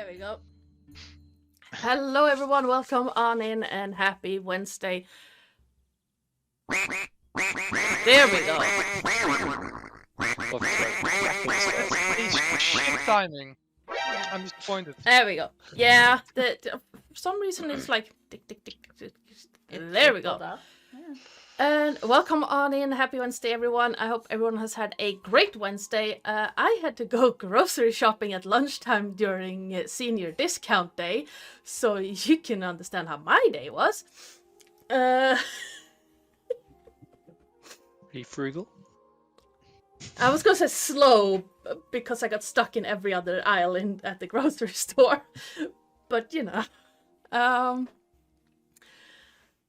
There we go. Hello, everyone. Welcome on in and happy Wednesday. There we go. Shit timing. I'm disappointed. There we go. Yeah, for some reason it's like tick, tick, tick, tick, tick. There we go. Yeah. And welcome on in. Happy Wednesday, everyone. I hope everyone has had a great Wednesday. I had to go grocery shopping at lunchtime during senior discount day, so you can understand how my day was. Be frugal. I was gonna say slow because I got stuck in every other aisle at the grocery store, but you know.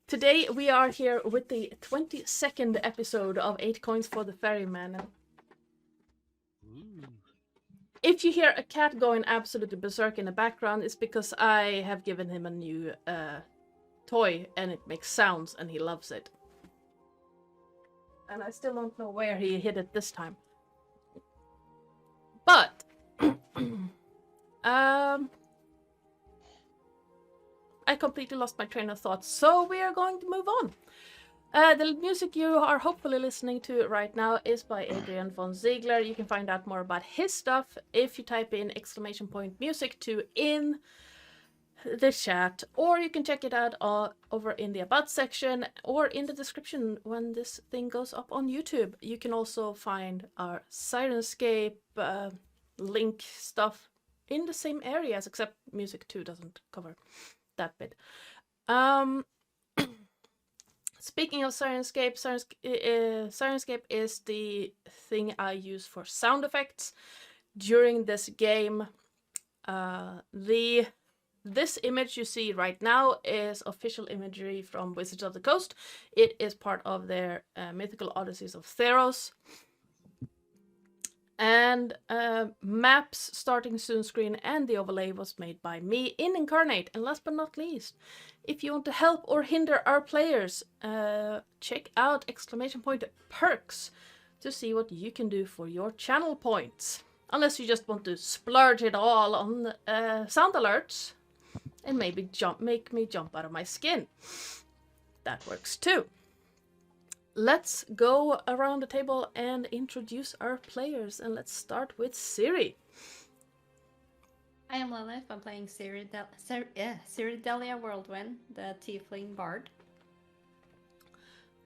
Today we are here with the 22nd episode of 8 Coins for the Ferryman. If you hear a cat going absolutely berserk in the background, it's because I have given him a new toy and it makes sounds and he loves it. And I still don't know where he hid it this time. But I completely lost my train of thought, so we are going to move on. The music you are hopefully listening to right now is by Adrian von Ziegler. You can find out more about his stuff if you type in !music2 in the chat, or you can check it out over in the About section or in the description when this thing goes up on YouTube. You can also find our Sirenscape link stuff in the same areas, except Music 2 doesn't cover that bit. Speaking of Sirenscape, Sirenscape is the thing I use for sound effects during this game. This image you see right now is official imagery from Wizards of the Coast. It is part of their Mythical Odysseys of Theros. And maps, starting soon screen, and the overlay was made by me in Incarnate. And last but not least, if you want to help or hinder our players, check out !perks to see what you can do for your channel points. Unless you just want to splurge it all on sound alerts and maybe make me jump out of my skin. That works too. Let's go around the table and introduce our players, and let's start with Siri. I am Lillith. I'm playing Ciridelia Whirlwind, the Tiefling Bard.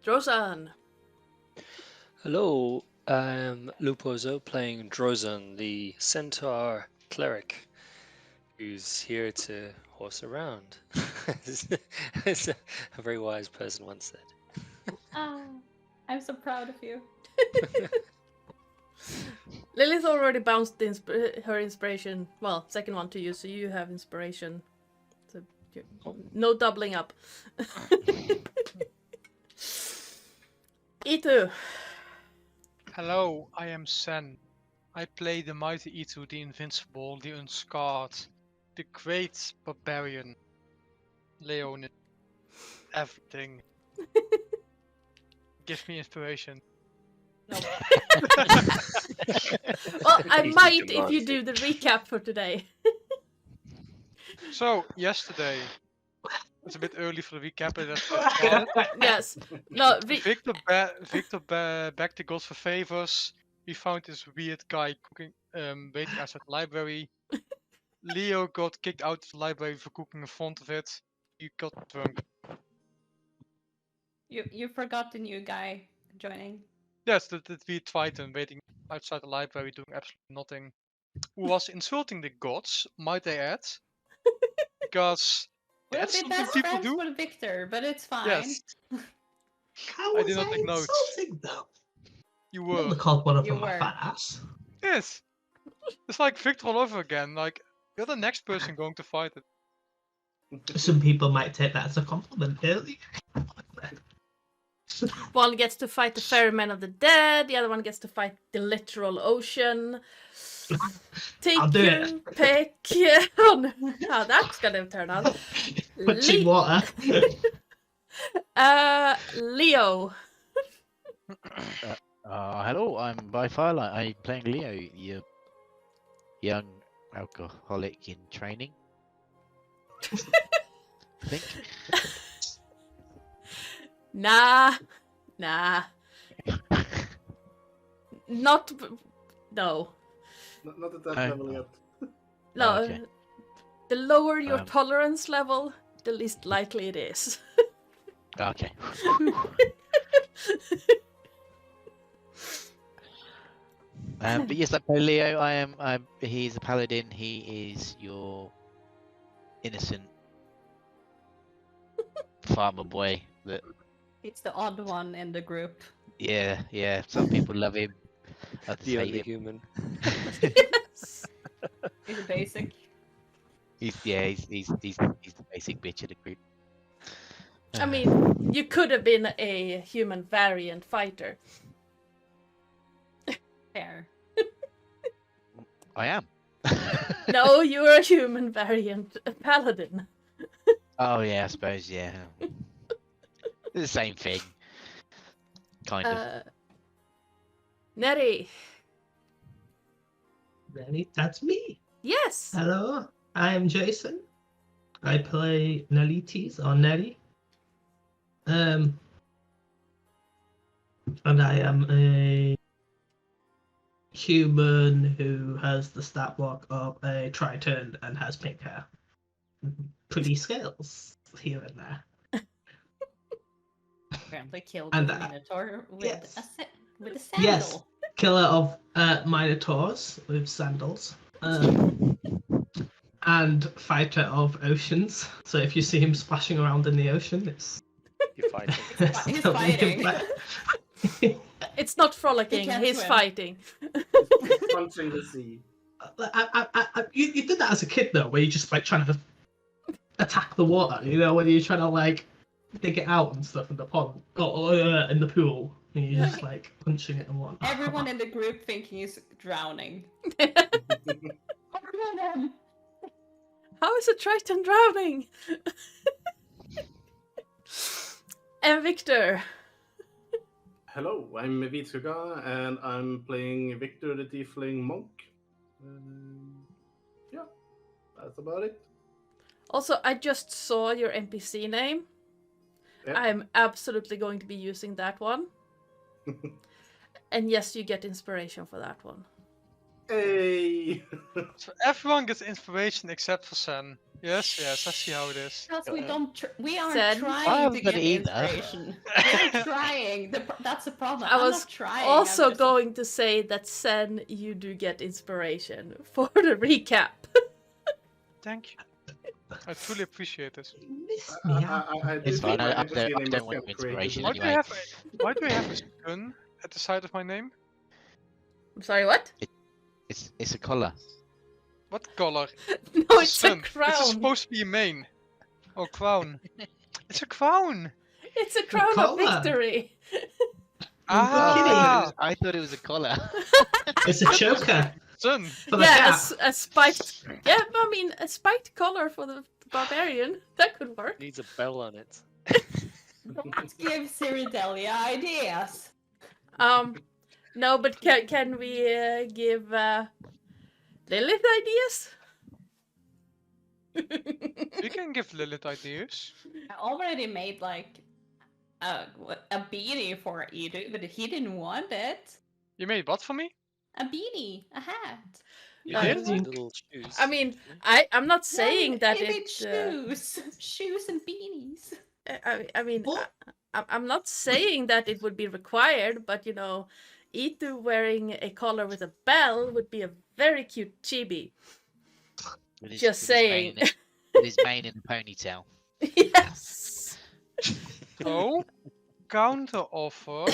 Drozan. Hello, I'm LupoZo playing Drozan, the Centaur Cleric, who's here to horse around. As a very wise person once said. I'm so proud of you. Lilith already bounced her inspiration. Well, second one to you, so you have inspiration. So no doubling up. Ithu. Hello, I am Sen. I play the mighty Ithu, the invincible, the unscarred, the great barbarian, Leonin, everything. Give me inspiration. No. Well, I might if you do the recap for today. So, yesterday, it's a bit early for the recap, but that's Yes. No. Victor begged the gods for favors. We found this weird guy cooking, waiting outside the library. Leo got kicked out of the library for cooking in front of it. He got drunk. You forgot the new guy joining. Yes, the weird Triton waiting outside the library doing absolutely nothing. Who was insulting the gods, might I add? Because We'll that's be something best people friends do. with Victor, but it's fine. Yes. How I was did not I take notes. insulting them? You I were. wouldn't have called one of You them my were. fat ass. Yes. It's like Victor all over again. Like, you're the next person going to fight it. Some people might take that as a compliment, really. One gets to fight the ferryman of the dead, the other one gets to fight the literal ocean. Take I'll do your it. pick. How that's gonna turn out. Punching water. Leo. Hello, I'm by Firelight. I'm playing Leo, the young alcoholic in training. I think. Nah. Not. No. Not at that Oh. level yet. No. Oh, okay. The lower your Um, tolerance level, the least likely it is. Okay. But yes, like Leo, he's a paladin. He is your innocent farmer boy. That It's the odd one in the group. yeah. Some people love him. Others The hate only him. human. Yes. He's a basic. He's the basic bitch of the group. I mean, you could have been a human variant fighter. Fair. I am. No, you're a human variant paladin. Oh yeah, I suppose yeah. It's the same thing. Kind of. Neri. Really? That's me. Yes. Hello, I am Jason. I play Nelites or Neri. And I am a human who has the stat block of a Triton and has pink hair. Pretty scales here and there. Apparently killed And the that- Minotaur with yes. with a sandal. Yes. Killer of Minotaurs with sandals. And fighter of oceans. So if you see him splashing around in the ocean, it's You're fighting. He's totally fighting. fight. It's not frolicking, can't he's swim. fighting. Punching the sea. You did that as a kid though, where you just like trying to attack the water. You know, when you're trying to like dig it out and stuff in the pond or in the pool, and you're just like punching it and whatnot. Everyone in the group thinking he's drowning. How is a Triton drowning? And Victor. Hello, I'm Viskugga, and I'm playing Victor the Tiefling Monk. Yeah, that's about it. Also, I just saw your NPC name. Yeah. I'm absolutely going to be using that one. And yes, you get inspiration for that one. Hey! So everyone gets inspiration except for Sen. Yes, I see how it is. Because we don't, we aren't Said- I trying to haven't got get it either. inspiration. We're trying. That's the problem. I I'm was not trying. also I'm just... going to say that Sen, you do get inspiration for the recap. Thank you. I truly appreciate this. You missed me out. I do It's think fine. my I NPC don't name want was your kept inspiration creative. Why do anyway. why do I have a sun at the side of my name? I'm sorry, what? It's a collar. What color? No, it's a Sun. It's crown. supposed to be a mane. Or crown. It's a crown. It's a crown of collar. victory. Ah, I thought it was a collar. It's a choker sun. for the Yeah, cat. a spiked. Yeah, I mean, a spiked collar for the barbarian. That could work. Needs a bell on it. Don't give Ciridelia ideas. No, but can we give Lillith ideas? You can give Lillith ideas. I already made like a beanie for Ithu, but he didn't want it. You made what for me? A beanie, a hat. You I did? think- Little shoes. I mean, I'm not saying No, that he made it. shoes, shoes and beanies. I mean, What? I'm not saying that it would be required, but you know, Ithu wearing a collar with a bell would be a very cute chibi. With his- Just with his saying. mane- With his mane in a ponytail. Yes. So, counter offer.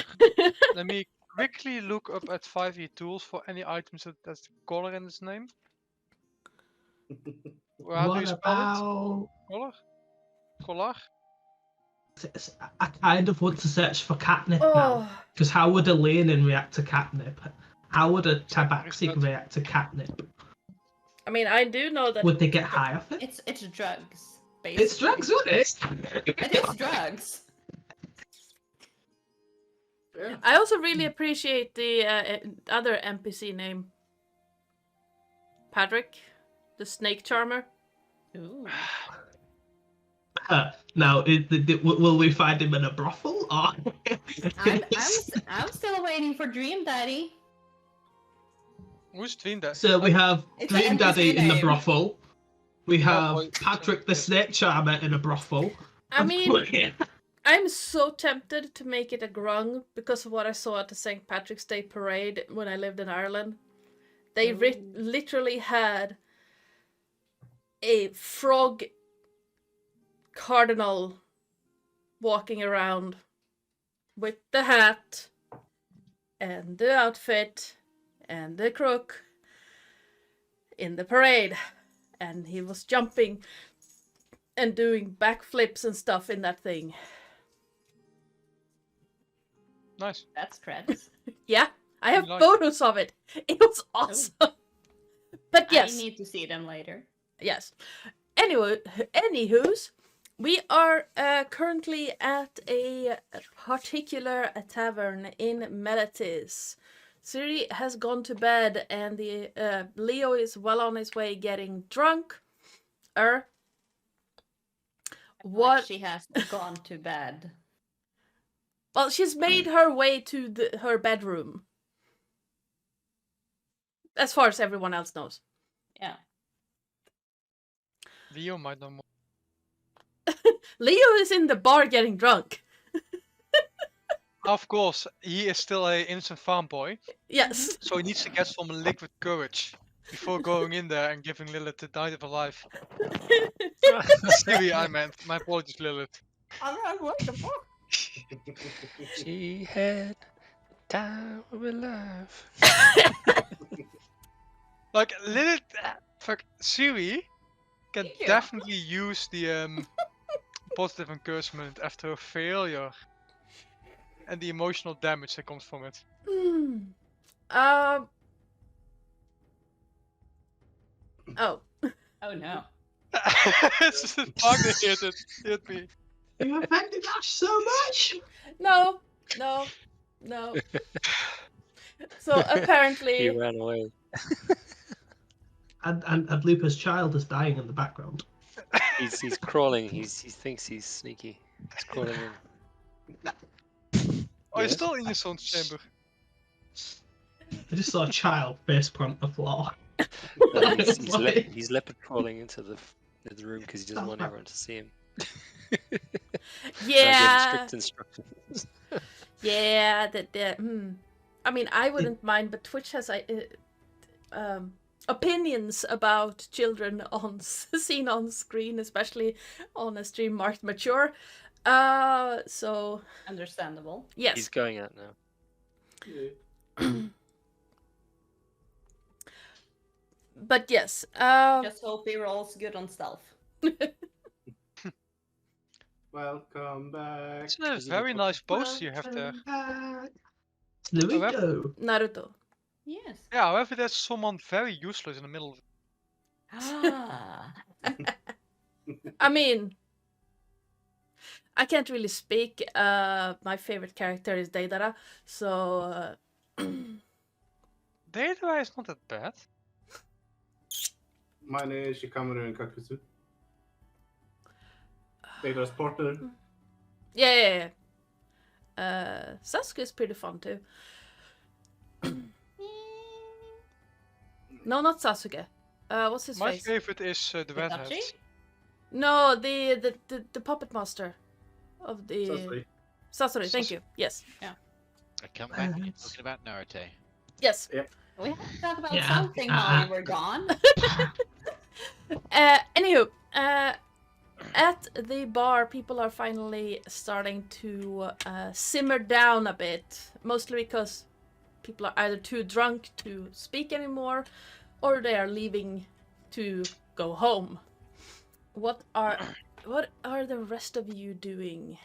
Let me quickly look up at 5e tools for any items that has the color in its name. Well, how do What you spell about? it? Color? Collar? I kind of want to search for catnip now. Oh, Because how would a Leonin react to catnip? How would a Tabaxi not- react to catnip? I mean, I do know that. Would they get high off it? It's drugs. Basically. It's drugs, isn't it? It is drugs. Yeah. I also really appreciate the other NPC name. Patrick. The snake charmer. Ooh. Now, will we find him in a brothel? Or... I'm still waiting for Dream Daddy. Who's Dream Daddy? So we have It's an Dream Daddy NPC in the name. brothel. We have boy, Patrick the Snake Charmer in a brothel. I mean, I'm so tempted to make it a grung because of what I saw at the St. Patrick's Day parade when I lived in Ireland. They literally had a frog cardinal walking around with the hat and the outfit and the crook in the parade, and he was jumping and doing backflips and stuff in that thing. Nice. That's creds. Yeah, I have Nice. photos of it. It was awesome. But yes, I need to see them later. yes. Anyway, anywho's, we are currently at a particular tavern in Meletis. Siri has gone to bed, and the Leo is well on his way getting drunk. What? She has gone to bed. Well, she's made her way to her bedroom. As far as everyone else knows. Yeah. Leo might know more. Leo is in the bar getting drunk. Of course, he is still a innocent farm boy, Yes. so he needs to get some liquid courage before going in there and giving Lillith the night of her life. Siri, I meant. My apologies, Lillith. What the fuck? She had the time of her life. Like, Lillith, fuck, Siri can Yeah. definitely use the positive encouragement after a failure and the emotional damage that comes from it. Oh. Oh no. It's just a bug that hit me. You offended Ash so much. No. So He apparently, ran away. And Lupa's child is dying in the background. He's crawling. He thinks he's sneaky. He's crawling in. Oh, you're Yes? still in your son's chamber. I just saw a child face plant the floor. No, he's Why? he's leopard crawling into the room because he doesn't want everyone to see him. So I gave him yeah, strict instructions. yeah. I mean, I wouldn't mind, but Twitch has opinions about children seen on screen, especially on a stream marked mature. So Understandable. yes. He's going out now. But yes. Just hope he rolls good on stealth. Welcome back. It's a very nice poster you have there. Naruto. Naruto. Yes. Yeah, however, there's someone very useless in the middle of it. Ah. I mean, I can't really speak. My favorite character is Deidara, so Deidara is not that bad. Mine is Shikamaru and Kakuzu. Deidara's partner. yeah. Sasuke is pretty fun too. No, not Sasuke. What's his My face? favorite is the redhead. Itachi? No, the puppet master of the Sasori. Sasori. Thank you. Yes, I come back and you're talking about Naruto. yes. We have to talk about Yeah. something while we were gone. Anywho, at the bar, people are finally starting to simmer down a bit, mostly because people are either too drunk to speak anymore, or they are leaving to go home. What are the rest of you doing?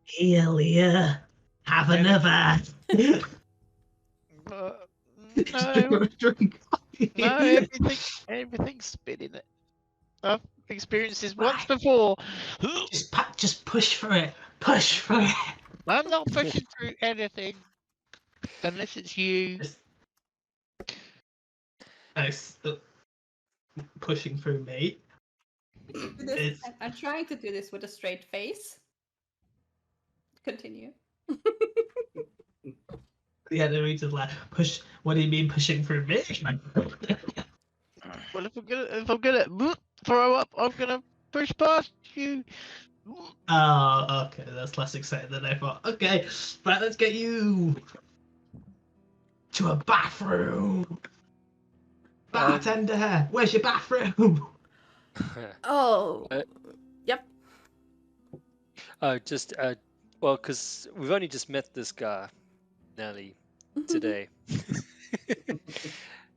Here, Leah. Have another. No, Drink. no, everything's spinning it. I've experienced this once Right. before. Just push for it. Push for it. I'm not pushing through anything unless it's you. Nice. pushing through me. It's- I'm trying to do this with a straight face. Continue. Yeah, the reader's like, push. What do you mean pushing through me? Well, if I'm gonna throw up, I'm gonna push past you. Oh, okay, that's less exciting than I thought. Okay, right, let's get you to a bathroom. Bartender, where's your bathroom? Oh, yep. Just well, because we've only just met this guy, Nelly, today.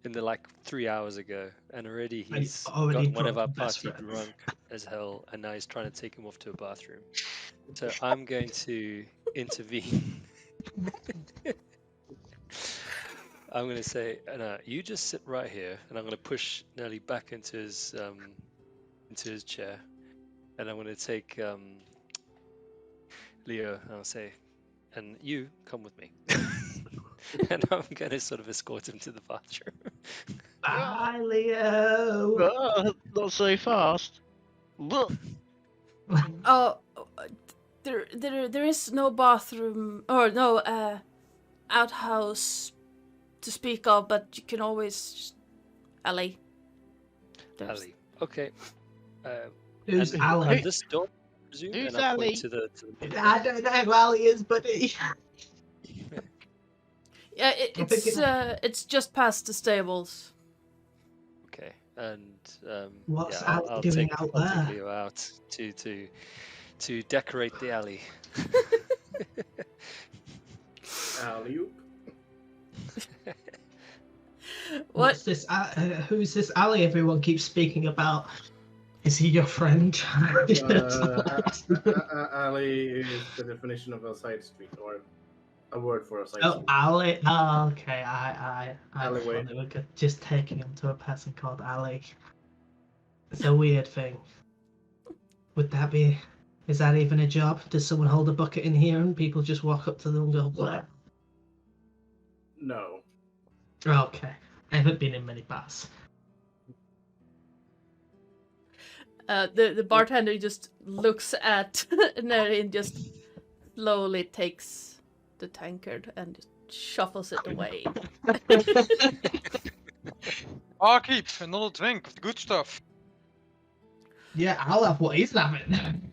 In the 3 hours ago, and already he's already got one of our drunk, best party friend. drunk as hell, and now he's trying to take him off to a bathroom. So I'm going to intervene. I'm going to say, no, you just sit right here, and I'm going to push Nelly back into his chair, and I'm going to take Leo, and I'll say, and you come with me. And I'm going to sort of escort him to the bathroom. Bye, Leo. Not so fast. Oh, there is no bathroom or no outhouse to speak of, but you can always just alley. Ali. Okay. Who's and Ali? this door, I presume, Who's and I'll point Ali? to the I don't know who Ali is, buddy. Yeah, I think it's just past the stables. Okay, and What's yeah, Ali I'll doing take out I'll take there? Leo out to decorate the alley. Alley-oop. What? What's this? Who's this Ali everyone keeps speaking about? Is he your friend? Alley is the definition of a side street, or a word for a side Oh, street. Ali. Oh, okay. I Alleyway. thought they were just taking him to a person called Ali. It's a weird thing. Would that be? Is that even a job? Does someone hold a bucket in here and people just walk up to them and go, "Blah"? No. Okay. I haven't been in many bars. The bartender just looks at Neri and just slowly takes the tankard and just shuffles it away. Barkeep, another drink of the good stuff. Yeah, I'll have what he's having.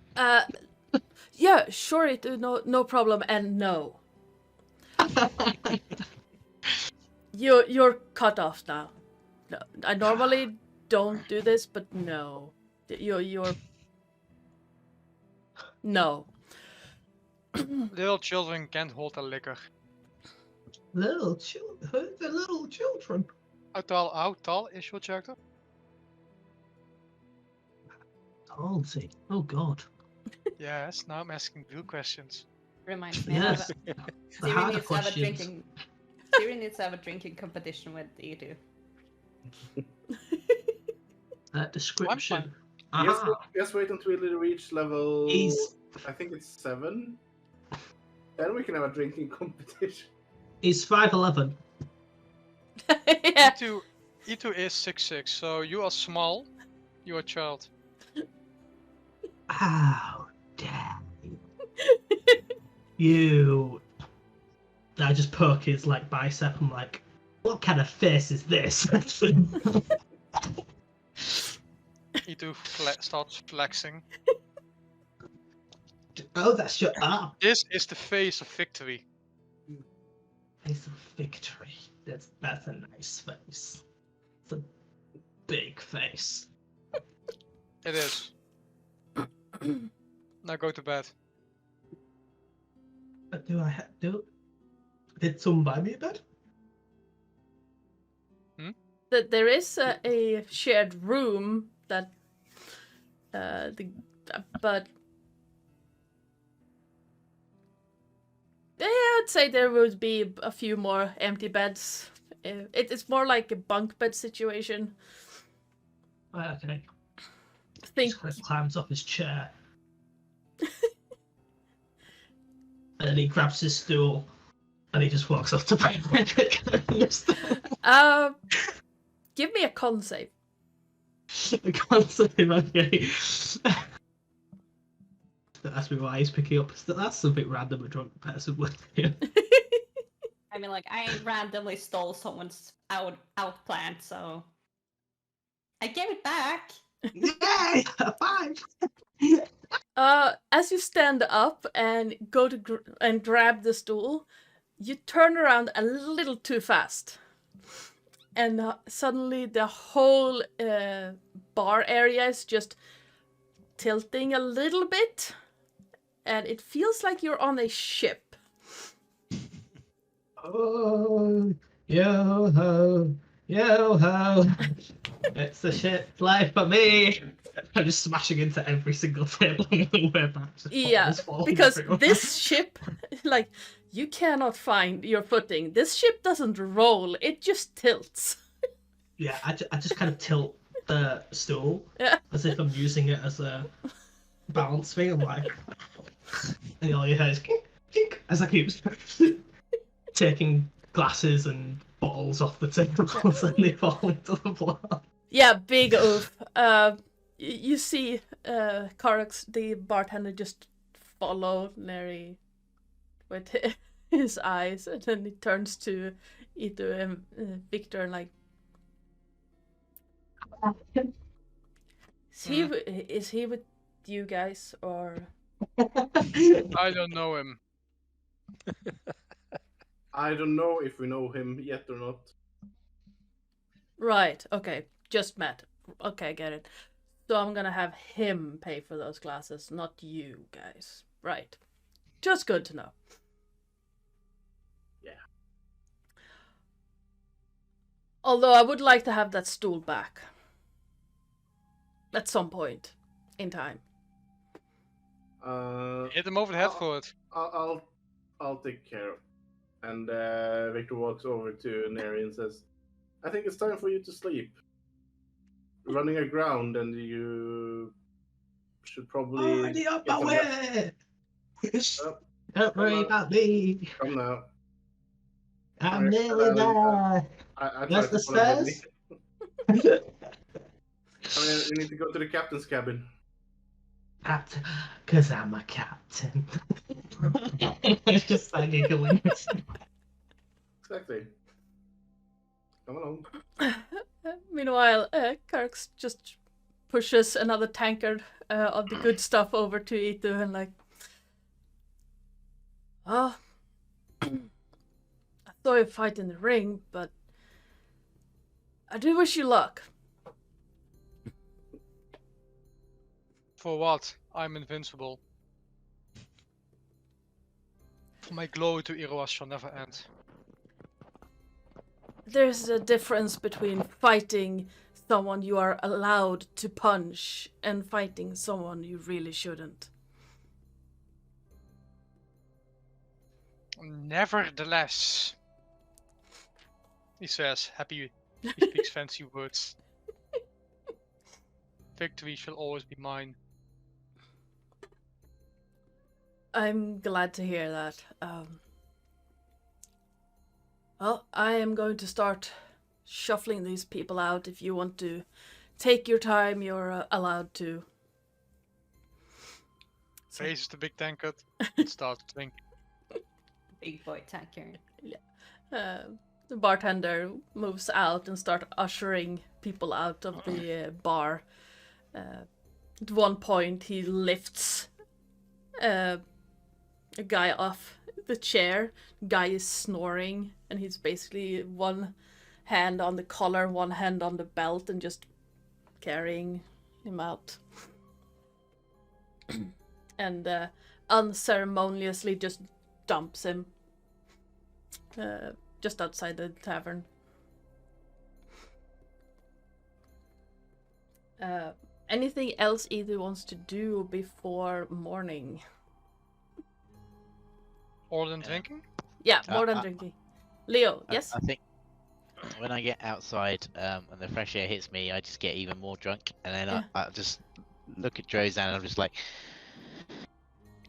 Yeah, sure, no problem, and no. You're cut off now. No, I normally don't do this, but no. You're no. Little children can't hold a liquor. Little children. Who's the little children? How tall is your character? How old is he? Oh God. Yes, now I'm asking real questions. Reminds me Yes. of The Siri harder needs to have a questions. drinking. Siri needs to have a drinking competition with Ithu. Description. Yes, Aha. just wait until we reach level. He's I think it's 7. Then we can have a drinking competition. he's 5'11". Yeah. Ithu is 6'6", so you are small. You are a child. How dare you? I just poke his bicep. I'm like, what kind of face is this? Ithu starts flexing. Oh, that's your arm. This is the face of victory. Face of victory. That's a nice face. It's a big face. It is. Now go to bed. But did someone buy me a bed? There is a shared room that but yeah, I'd say there would be a few more empty beds. It's more like a bunk bed situation. Okay. Think Just kind of climbs off his chair. And then he grabs his stool and he just walks off to bed. give me a con save. Constantly, okay. That's me why he's picking up. That's a bit random. A drunk person would do. I mean, like, I randomly stole someone's out plant, so I gave it back. Yay! 5. As you stand up and go to and grab the stool, you turn around a little too fast. And suddenly the whole bar area is just tilting a little bit. And it feels like you're on a ship. Oh, yo ho, yo ho. It's a shit life for me. I'm just smashing into every single table on the way back. Yeah, because this ship, like, you cannot find your footing. This ship doesn't roll, it just tilts. Yeah, I just kind of tilt the stool as if I'm using it as a balance thing. I'm like, and all you hear is kink, kink, as I keep taking glasses and bottles off the tables and they fall into the floor. Yeah, big oof. You see Karax, the bartender, just follow Neri with his eyes, and then he turns to Ithu and Victor and like, is he with you guys, or? I don't know him. I don't know if we know him yet or not. Right, okay, just met. Okay, get it. So I'm gonna have him pay for those glasses, not you guys. Right. Just good to know. Yeah. Although I would like to have that stool back. At some point in time. Hit him over the head for it. I'll take care of it. And Victor walks over to Neri and says, I think it's time for you to sleep. Running aground, and you should probably Already up get my some rest. way! Oh, Don't worry about me. come now. I'm nearly there. I There's tried the to follow with stairs. me. I mean, we need to go to the captain's cabin. Captain, because I'm a captain. Just like giggling. Exactly. Come along. Meanwhile, Karks just pushes another tankard of the good stuff over to Ithu and like, oh, I saw you fight in the ring, but I do wish you luck. For what? I'm invincible. For my glory to Iroas shall never end. There's a difference between fighting someone you are allowed to punch and fighting someone you really shouldn't. Nevertheless, he says, happy he speaks fancy words. Victory shall always be mine. I'm glad to hear that. Well, I am going to start shuffling these people out. If you want to take your time, you're allowed to. Raises the big tankard and starts drinking. Big boy tanker. The bartender moves out and starts ushering people out of the bar. At one point, he lifts a guy off the chair. Guy is snoring, and he's basically one hand on the collar, one hand on the belt, and just carrying him out. And unceremoniously just dumps him just outside the tavern. Anything else Ithu wants to do before morning? More than drinking? Yeah, more than drinking. Leo, yes? I think when I get outside and the fresh air hits me, I just get even more drunk, and then I just look at Drozan and I'm just like,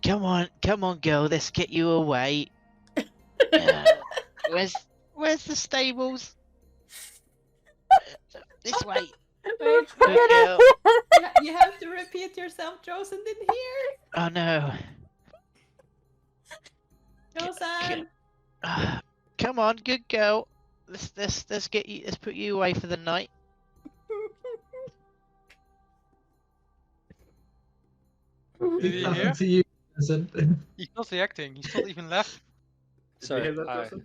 come on, girl, let's get you away. Where's the stables? This way. Wait, Good wait. girl. You have to repeat yourself. Josen didn't hear. Oh no. Josen. Come on, good girl. Let's get you. Let's put you away for the night. Did he It's happened hear? to you, Josen. He's not reacting. He's not even laughing. Did you Sorry, hear that, I Joseph?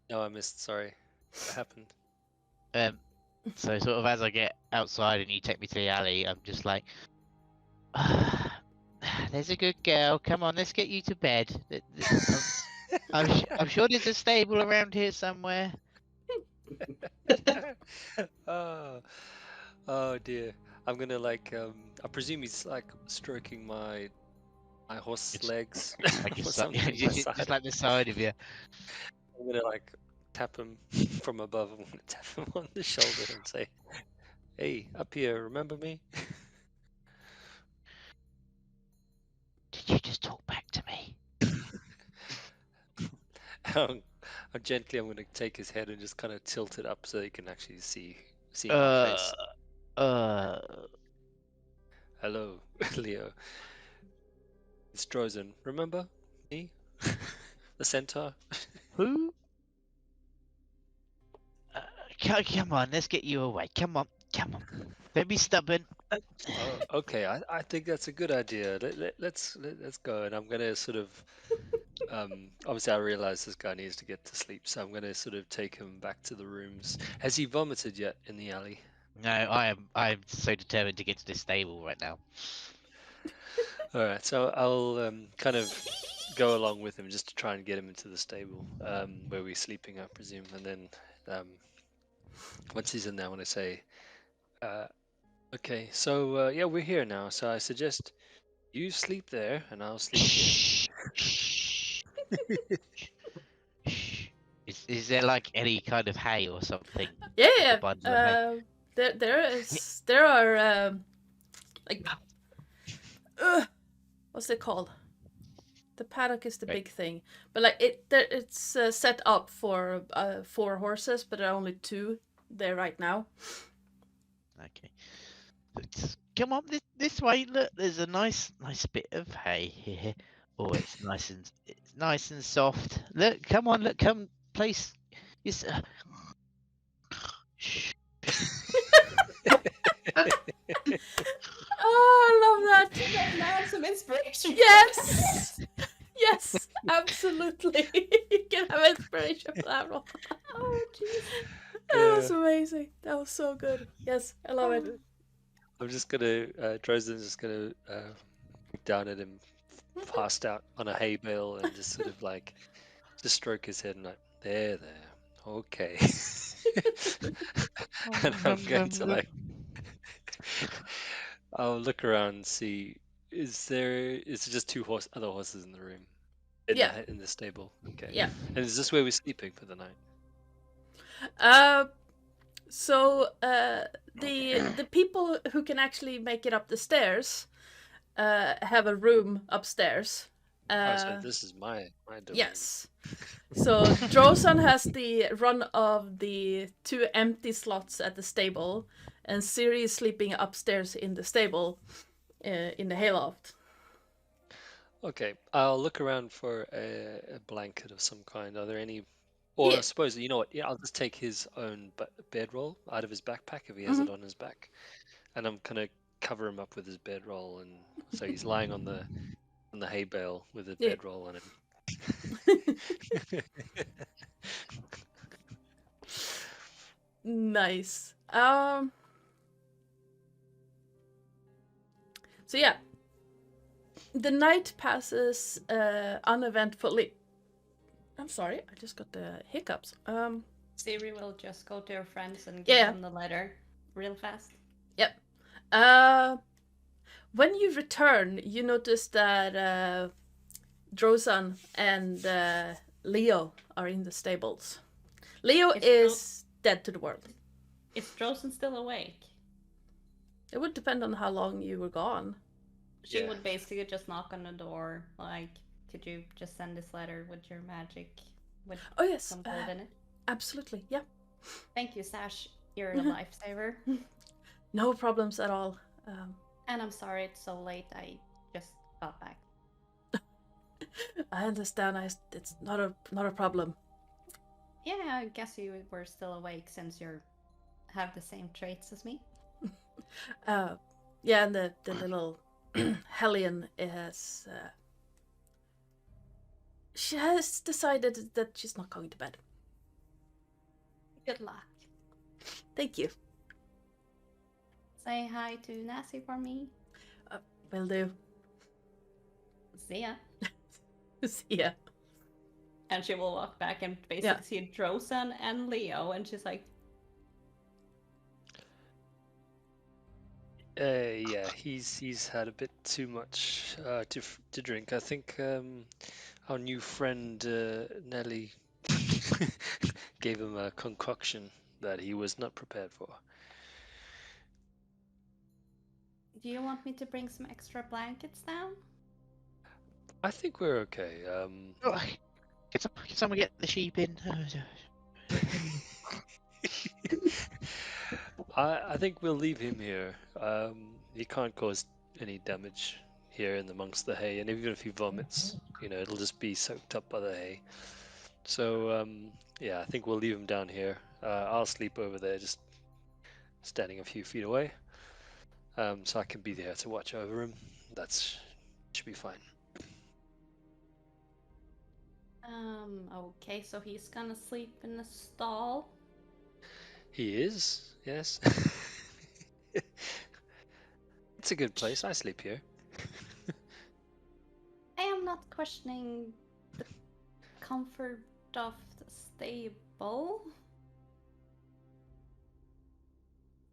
no, I missed. Sorry, what happened? So sort of as I get outside and you take me to the alley, I'm just like, there's a good girl. Come on, let's get you to bed. I'm sure there's a stable around here somewhere. Oh, oh dear. I'm gonna like I presume he's like stroking my horse It's legs Like or your something. my just side. like the side of you. I'm gonna like tap him from above. I'm gonna tap him on the shoulder and say, "Hey, up here, remember me?" Did you just talk back to me? I'm gonna take his head and just kind of tilt it up so you can actually see my Uh, face. uh, Hello, Leo. It's Drozen. Remember me? The centaur? who? Come on, let's get you away. Come on. Don't be stubborn. Oh, okay. I think that's a good idea. Let's go. And I'm gonna sort of obviously I realize this guy needs to get to sleep, so I'm gonna sort of take him back to the rooms. Has he vomited yet in the alley? No, I'm so determined to get to this stable right now. All right, so I'll kind of go along with him just to try and get him into the stable where we're sleeping, I presume. And then once he's in there, I want to say, okay, so yeah, we're here now. So I suggest you sleep there and I'll sleep here. Shh. Is there like any kind of hay or something? Yeah, A bundle of hay? there are like what's it called? The paddock is the Right. big thing, but like it's set up for 4 horses, but there are only 2 there right now. Okay. Come on, this way. Look, there's a nice bit of hay here. Oh, it's nice and soft. Look, come on, come place. Yes. Shh. Oh, I love that. Give man some inspiration. Yes, yes, absolutely. You can have inspiration for that one. Oh jeez. That was amazing. That was so good. Yes, I love it. I'm just gonna, Drozen's just gonna look down at him, passed out on a hay bale, and just sort of like, just stroke his head and like, there, okay. And I'm going to like, I'll look around and see, is it just 2 other horses in the room? Yeah. In the stable? Okay. Yeah. And is this where we're sleeping for the night? So the people who can actually make it up the stairs have a room upstairs. Oh, so this is my domain. Yes. So Drozen has the run of the 2 empty slots at the stable, and Siri is sleeping upstairs in the stable in the hayloft. Okay, I'll look around for a blanket of some kind. Are there any? Or Yeah. I suppose, you know what? Yeah, I'll just take his own bedroll out of his backpack if he has it on his back, and I'm gonna cover him up with his bedroll, and so he's lying on the hay bale with a Yeah. bedroll on him. Nice. So yeah, the night passes uneventfully. I'm sorry, I just got the hiccups. Siri will just go to her friends and give Yeah. them the letter real fast. Yep. When you return, you notice that Drozen and Leo are in the stables. Leo It's is dead to the world. Is Drosen still awake? It would depend on how long you were gone. She Yeah. would basically just knock on the door, like, could you just send this letter with your magic, with Oh yes, some code in it? absolutely. Yeah. Thank you, Sash. You're a lifesaver. No problems at all. And I'm sorry it's so late. I just got back. I understand. It's not a problem. Yeah, I guess you were still awake since you have the same traits as me. Yeah, and the little Hellion is. She has decided that she's not going to bed. Good luck. Thank you. Say hi to Nasty for me. Will do. See ya. See ya. And she will walk back and basically Yeah. see Drozen and Leo, and she's like, Yeah, he's had a bit too much to drink. I think our new friend Nelly gave him a concoction that he was not prepared for. "Do you want me to bring some extra blankets down?" I think we're okay. Oh, can someone get the sheep in? I think we'll leave him here. He can't cause any damage here in amongst the hay, and even if he vomits, it'll just be soaked up by the hay. So yeah, I think we'll leave him down here. I'll sleep over there, just standing a few feet away, so I can be there to watch over him. That should be fine. Okay, so he's gonna sleep in a stall. He is, yes. It's a good place. I sleep here. I am not questioning the comfort of the stable.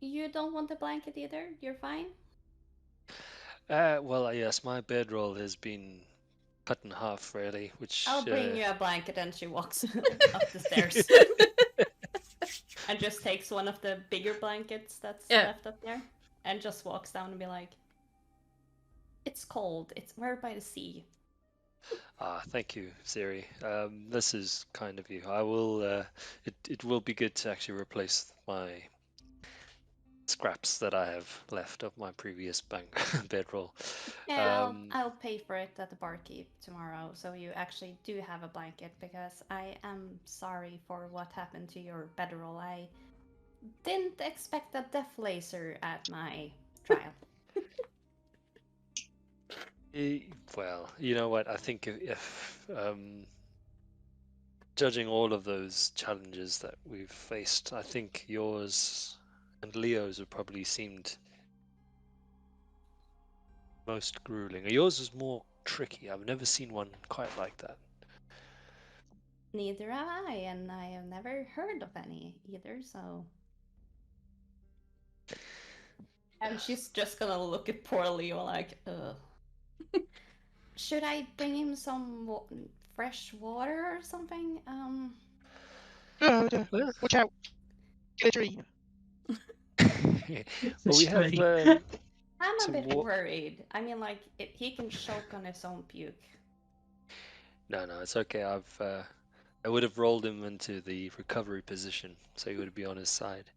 You don't want the blanket either? You're fine? Well, yes, my bedroll has been cut in half, really, which I'll bring you a blanket, and she walks up the stairs. And just takes one of the bigger blankets that's left up there and just walks down and be like, "It's cold. We're by the sea." Thank you, Siri. This is kind of you. I will. It will be good to actually replace my scraps that I have left of my previous bedroll. Yeah, I'll pay for it at the barkeep tomorrow, so you actually do have a blanket, because I am sorry for what happened to your bedroll. I didn't expect a death laser at my trial. Well, you know what? I think if judging all of those challenges that we've faced, I think yours and Leo's have probably seemed most grueling. Yours was more tricky. I've never seen one quite like that. Neither have I, and I have never heard of any either, so. And she's just gonna look at poor Leo like, ugh. Should I bring him some fresh water or something? Watch out! Get a tree. Well, we have I'm a some bit worried. I mean, like, he can choke on his own puke. No, it's okay. I would have rolled him into the recovery position, so he would be on his side.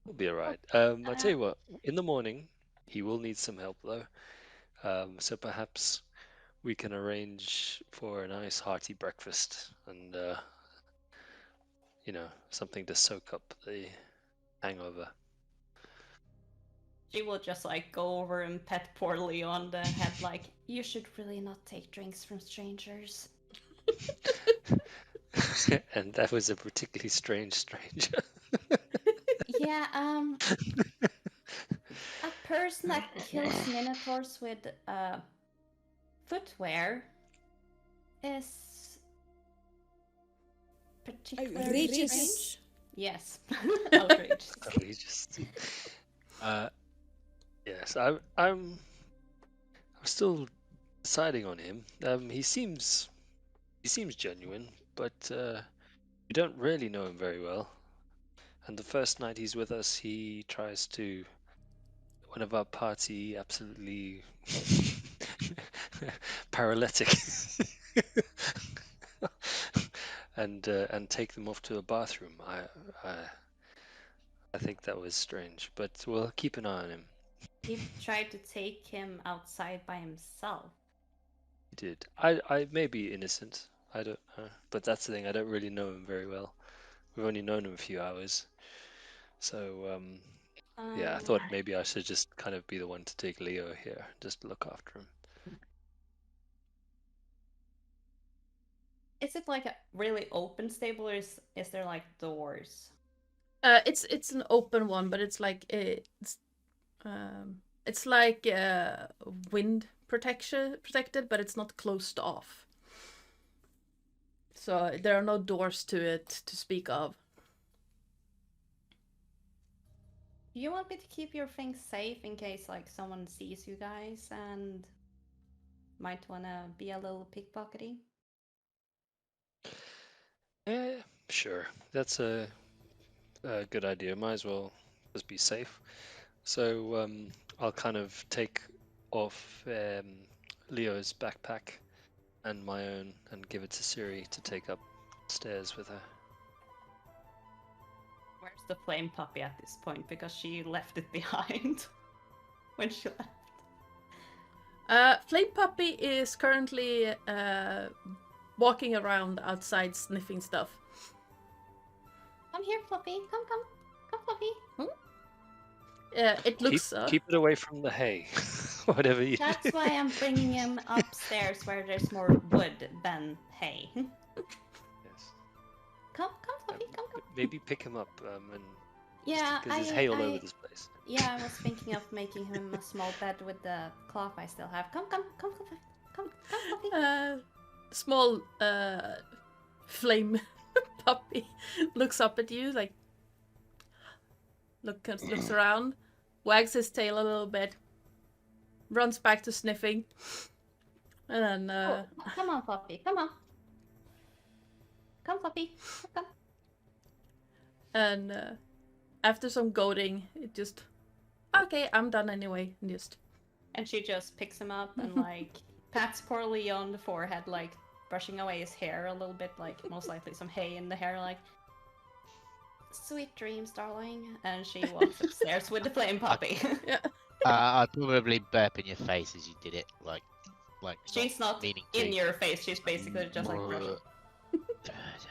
We'll be alright. I'll tell you what, in the morning, he will need some help though. So perhaps we can arrange for a nice hearty breakfast and, something to soak up the hangover. She will just, like, go over and pet poor Leo on the head like, "You should really not take drinks from strangers." And that was a particularly strange stranger. Yeah, a person that kills minotaurs with footwear is particularly outrageous. strange. Yes, outrageous. Outrageous. Yes, I'm still deciding on him. He seems genuine, but we don't really know him very well. And the first night he's with us, he tries to one of our party absolutely paralytic, and and take them off to a bathroom. I think that was strange, but we'll keep an eye on him. He tried to take him outside by himself. He did. I may be innocent. I don't know, but that's the thing. I don't really know him very well. We've only known him a few hours, so yeah. I thought maybe I should just kind of be the one to take Leo here, just to look after him. Is it like a really open stable, or is there like doors? It's an open one, but it's like wind protected, but it's not closed off. So there are no doors to it to speak of. You want me to keep your things safe in case like someone sees you guys and might wanna be a little pickpockety? Sure. That's a good idea. Might as well just be safe. So I'll kind of take off Leo's backpack and my own and give it to Siri to take upstairs with her. Where's the flame puppy at this point? Because she left it behind when she left. Flame Puppy is currently walking around outside sniffing stuff. Come here, Fluffy. Come, Fluffy. It looks... Keep it away from the hay, whatever you That's do. why I'm bringing him upstairs where there's more wood than hay. Yes. Come, Fluffy. Come. Maybe pick him up and Yeah, because there's hay all over this place. Yeah, I was thinking of making him a small bed with the cloth I still have. Come, Fluffy. Come, Fluffy. Small flame puppy looks up at you, like looks around, wags his tail a little bit, runs back to sniffing, and then Come on, Fluffy. Come on. Come, Fluffy. Come. and after some goading, it just okay, I'm done anyway, And she just picks him up and like pats poor Leo on the forehead, like brushing away his hair a little bit, like most likely some hay in the hair, like sweet dreams, darling. And she walks upstairs with the flame puppy. I'd probably burp in your face as you did it, like She's not meaning in to. your face, she's basically just like brushing.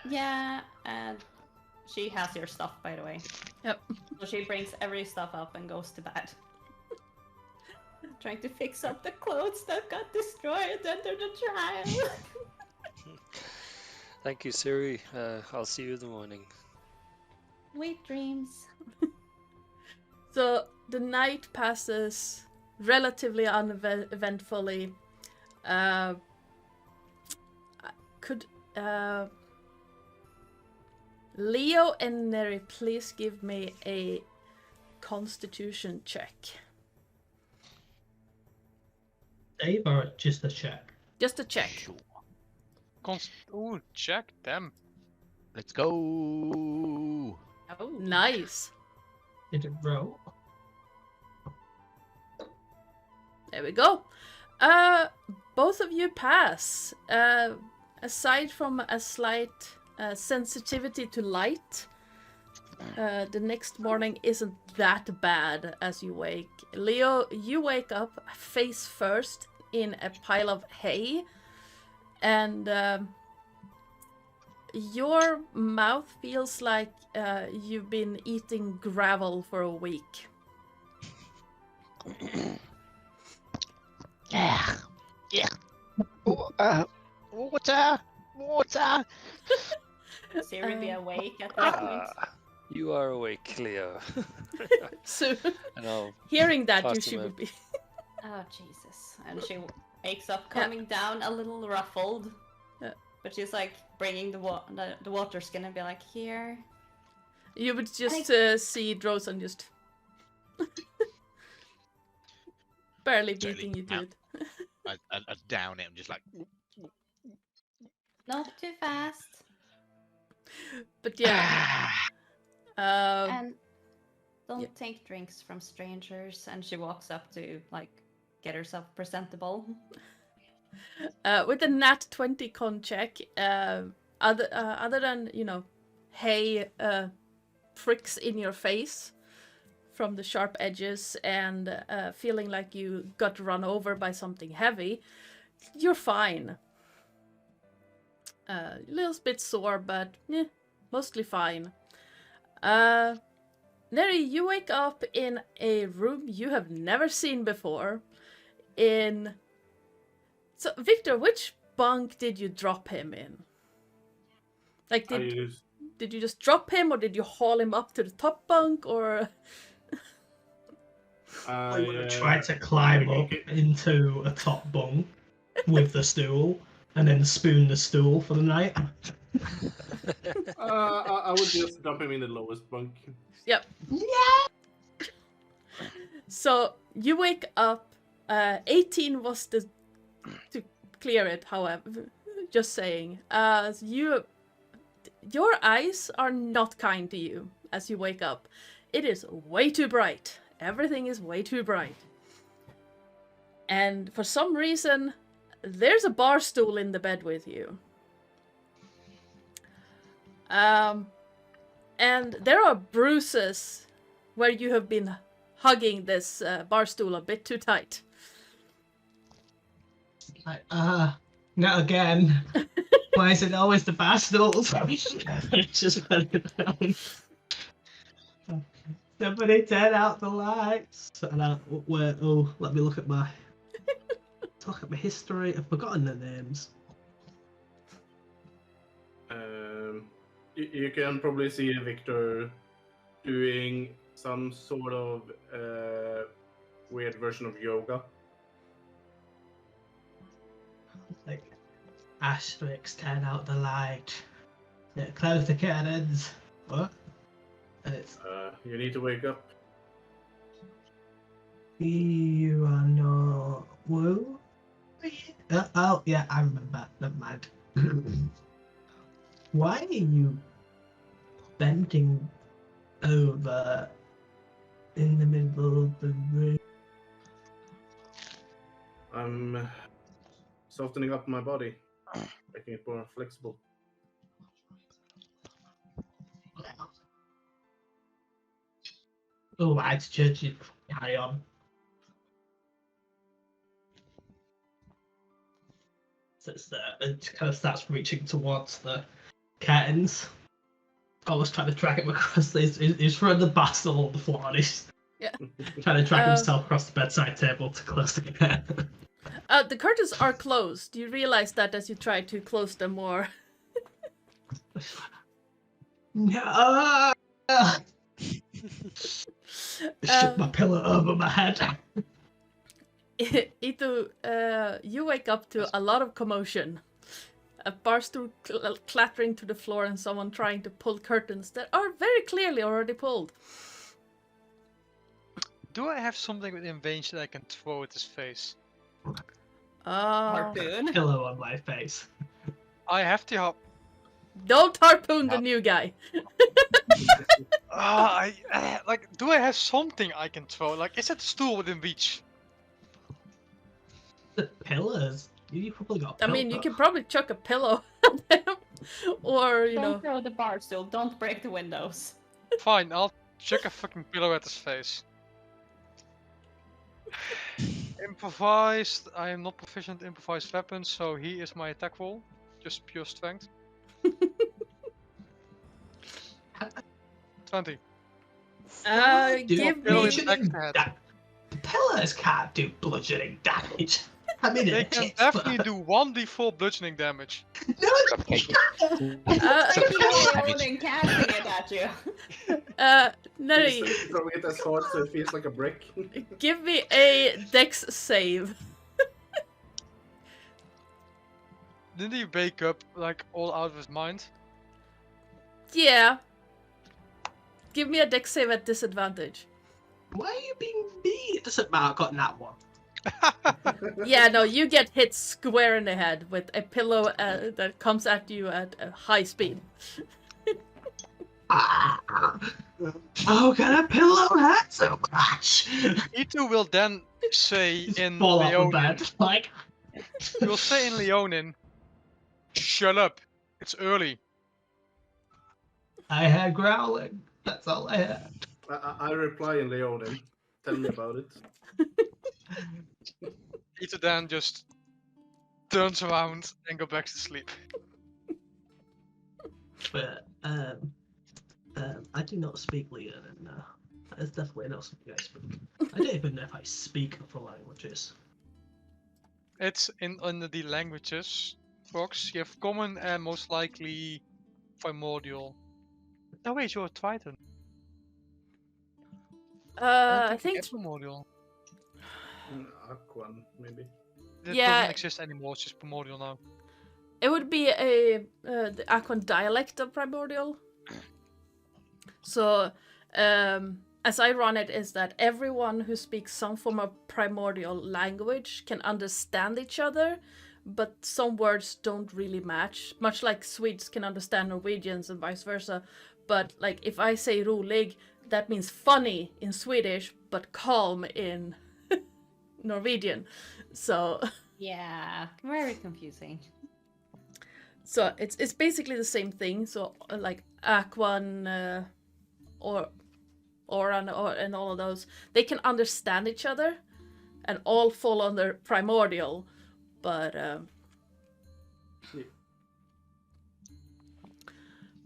Yeah, and she has your stuff, by the way. Yep. So she brings every stuff up and goes to bed. Trying to fix up the clothes that got destroyed under the trial. Thank you, Siri. I'll see you in the morning. Sweet dreams. So the night passes relatively uneventfully. Could Leo and Neri please give me a Constitution check? Dave, or just a check? Just a check. Sure. Ooh, check them. Let's go. Oh, Nice. Did it roll? There we go. Both of you pass. Aside from a slight sensitivity to light, the next morning isn't that bad as you wake. Leo, you wake up face first in a pile of hay, and your mouth feels like you've been eating gravel for a week. Yeah. Water. Siri be awake at that point. You are awake, Leo. So, And I'll hearing that, you Pass them should out. be. Oh, Jesus. And she wakes up coming down a little ruffled. Yeah. But she's like bringing the water skin and be like, here. You would just see Drozen just barely beating you to Now. it. I down it. I'm just like. Not too fast. But yeah. And don't yeah. take drinks from strangers. And she walks up to like get herself presentable. With a nat 20 con check, other than, you know, hay pricks in your face from the sharp edges and feeling like you got run over by something heavy, you're fine. A little bit sore, but mostly fine. Neri, you wake up in a room you have never seen before. So, Victor, which bunk did you drop him in? Like, did you just drop him, or did you haul him up to the top bunk, or? I would have tried to climb up into a top bunk with the stool, and then spoon the stool for the night. I would just dump him in the lowest bunk. Yep. Yeah. So you wake up. 18 was to clear it. However, just saying. Your eyes are not kind to you as you wake up. It is way too bright. Everything is way too bright. And for some reason, there's a bar stool in the bed with you. And there are bruises where you have been hugging this bar stool a bit too tight. Like, not again. Why is it always the bar stools? Just put it down. Somebody turn out the lights. And let me look at my history. I've forgotten the names. You can probably see Victor doing some sort of weird version of yoga. Like, asterisk, turn out the light. Close the curtains. What? And it's you need to wake up. You are not. Whoa. Oh yeah, I remember. Never mind. Why are you bending over in the middle of the room? I'm softening up my body, making it more flexible. Oh, I'd judge you. Carry on. So it kind of starts reaching towards the curtains. I was trying to drag him across. He's throwing the bastel on the floor, and he's trying to drag himself across the bedside table to close the curtain. The curtains are closed. You realize that as you try to close them more. No! Shook my pillow over my head. Ithu, you wake up to a lot of commotion. A bar stool clattering to the floor and someone trying to pull curtains that are very clearly already pulled. Do I have something within range that I can throw at his face? Harpoon. Pillow on my face. I have to Don't harpoon the new guy. do I have something I can throw? Like, is that stool within reach? The pillars. You probably got. I mean, you can probably chuck a pillow at them, or Don't throw the bar stool. Don't break the windows. Fine, I'll chuck a fucking pillow at his face. Improvised. I am not proficient in improvised weapons, so he is my attack roll. Just pure strength. 20. Give me. Pillars can't do bludgeoning damage. I mean, They can definitely do 1d4 bludgeoning damage. No, Holding casting it at you. Neri, Throwing it as hard so it feels like a brick. give me a dex save. Didn't he wake up like all out of his mind? Yeah. Give me a dex save at disadvantage. why are you being mean? It doesn't matter. I got that one. Yeah, no, you get hit square in the head with a pillow that comes at you at a high speed. How can a pillow hurt so much? Ithu will then say Just in fall off the Leonin, bed. Like, he will say in Leonin, shut up. It's early. I had growling. That's all I had. I reply in Leonin. Tell me about it. Ithu then just turns around and go back to sleep. But I do not speak Leonin. No, that's definitely not something I speak. I don't even know if I speak other languages. It's under the languages, Fox. You have common and most likely primordial. Oh wait, you're a Triton. I You think get primordial. Aquan, maybe. It Yeah. doesn't exist anymore. It's just primordial now. it would be the Aquan dialect of primordial. So, as I run it, is that everyone who speaks some form of primordial language can understand each other, but some words don't really match. Much like Swedes can understand Norwegians and vice versa. But like if I say rolig, that means funny in Swedish, but calm in Norwegian. So Yeah, very confusing. so it's basically the same thing. So like Aquan or and all of those, they can understand each other and all fall under primordial, but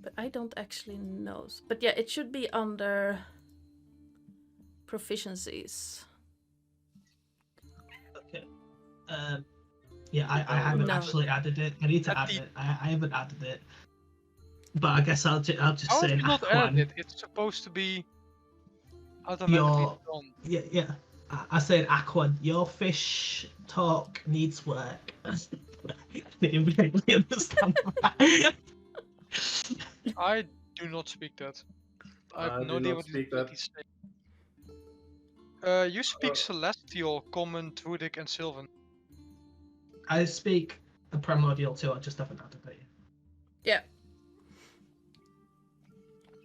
but I don't actually know. But yeah, it should be under proficiencies. Okay. Yeah, I haven't No. actually added it. I need to add it. I haven't added it. But I guess I'll just How say have you not Aquan. added it? It's supposed to be automatically done. Yeah. I said Aquan. Your fish talk needs work. Didn't really understand that. I do not speak that. I have I no do idea not what speak what that. he's saying. You speak Celestial, Common, Druidic, and Sylvan. I speak the primordial too. I just haven't added it. Yeah.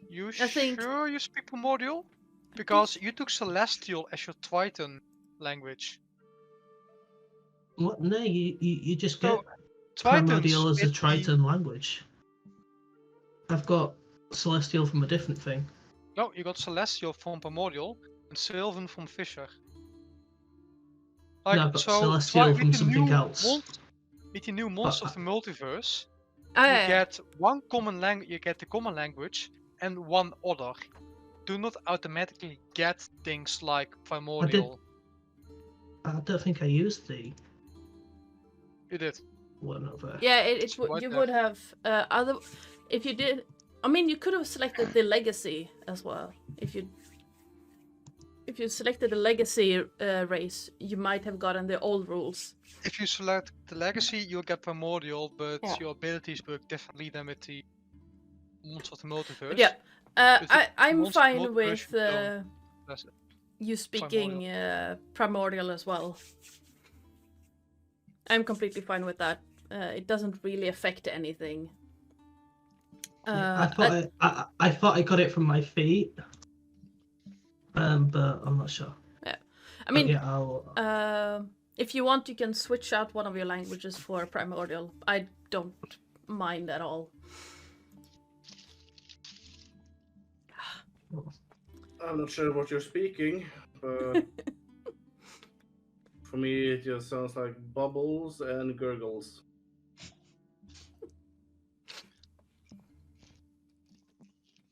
You I think- sure you speak Primordial? Because you took Celestial as your Triton language. What? No, you just So, get Tritons primordial as a with the- Triton language. I've got celestial from a different thing. No, you got Celestial from Primordial and Sylvan from Fisher. No, I've got celestial from something else. With the new monster of the multiverse, Oh, you yeah. get one common language. You get the common language and one other. Do not automatically get things like Primordial. I don't think I used the You did. one over. Yeah, It's right you there. would have other if you did. I mean, you could have selected the legacy as well. If you selected the legacy race, you might have gotten the old rules. If you select the legacy, you'll get Primordial, but Yeah. your abilities work differently than with the monster of the multiverse. But yeah, With the I'm monster of the fine multiverse, with you don't. That's it. you speaking primordial as well. I'm completely fine with that. It doesn't really affect anything. I thought I got it from my feet. But I'm not sure. I mean, yeah, I'll. if you want, you can switch out one of your languages for primordial. I don't mind at all. I'm not sure what you're speaking, but for me it just sounds like bubbles and gurgles.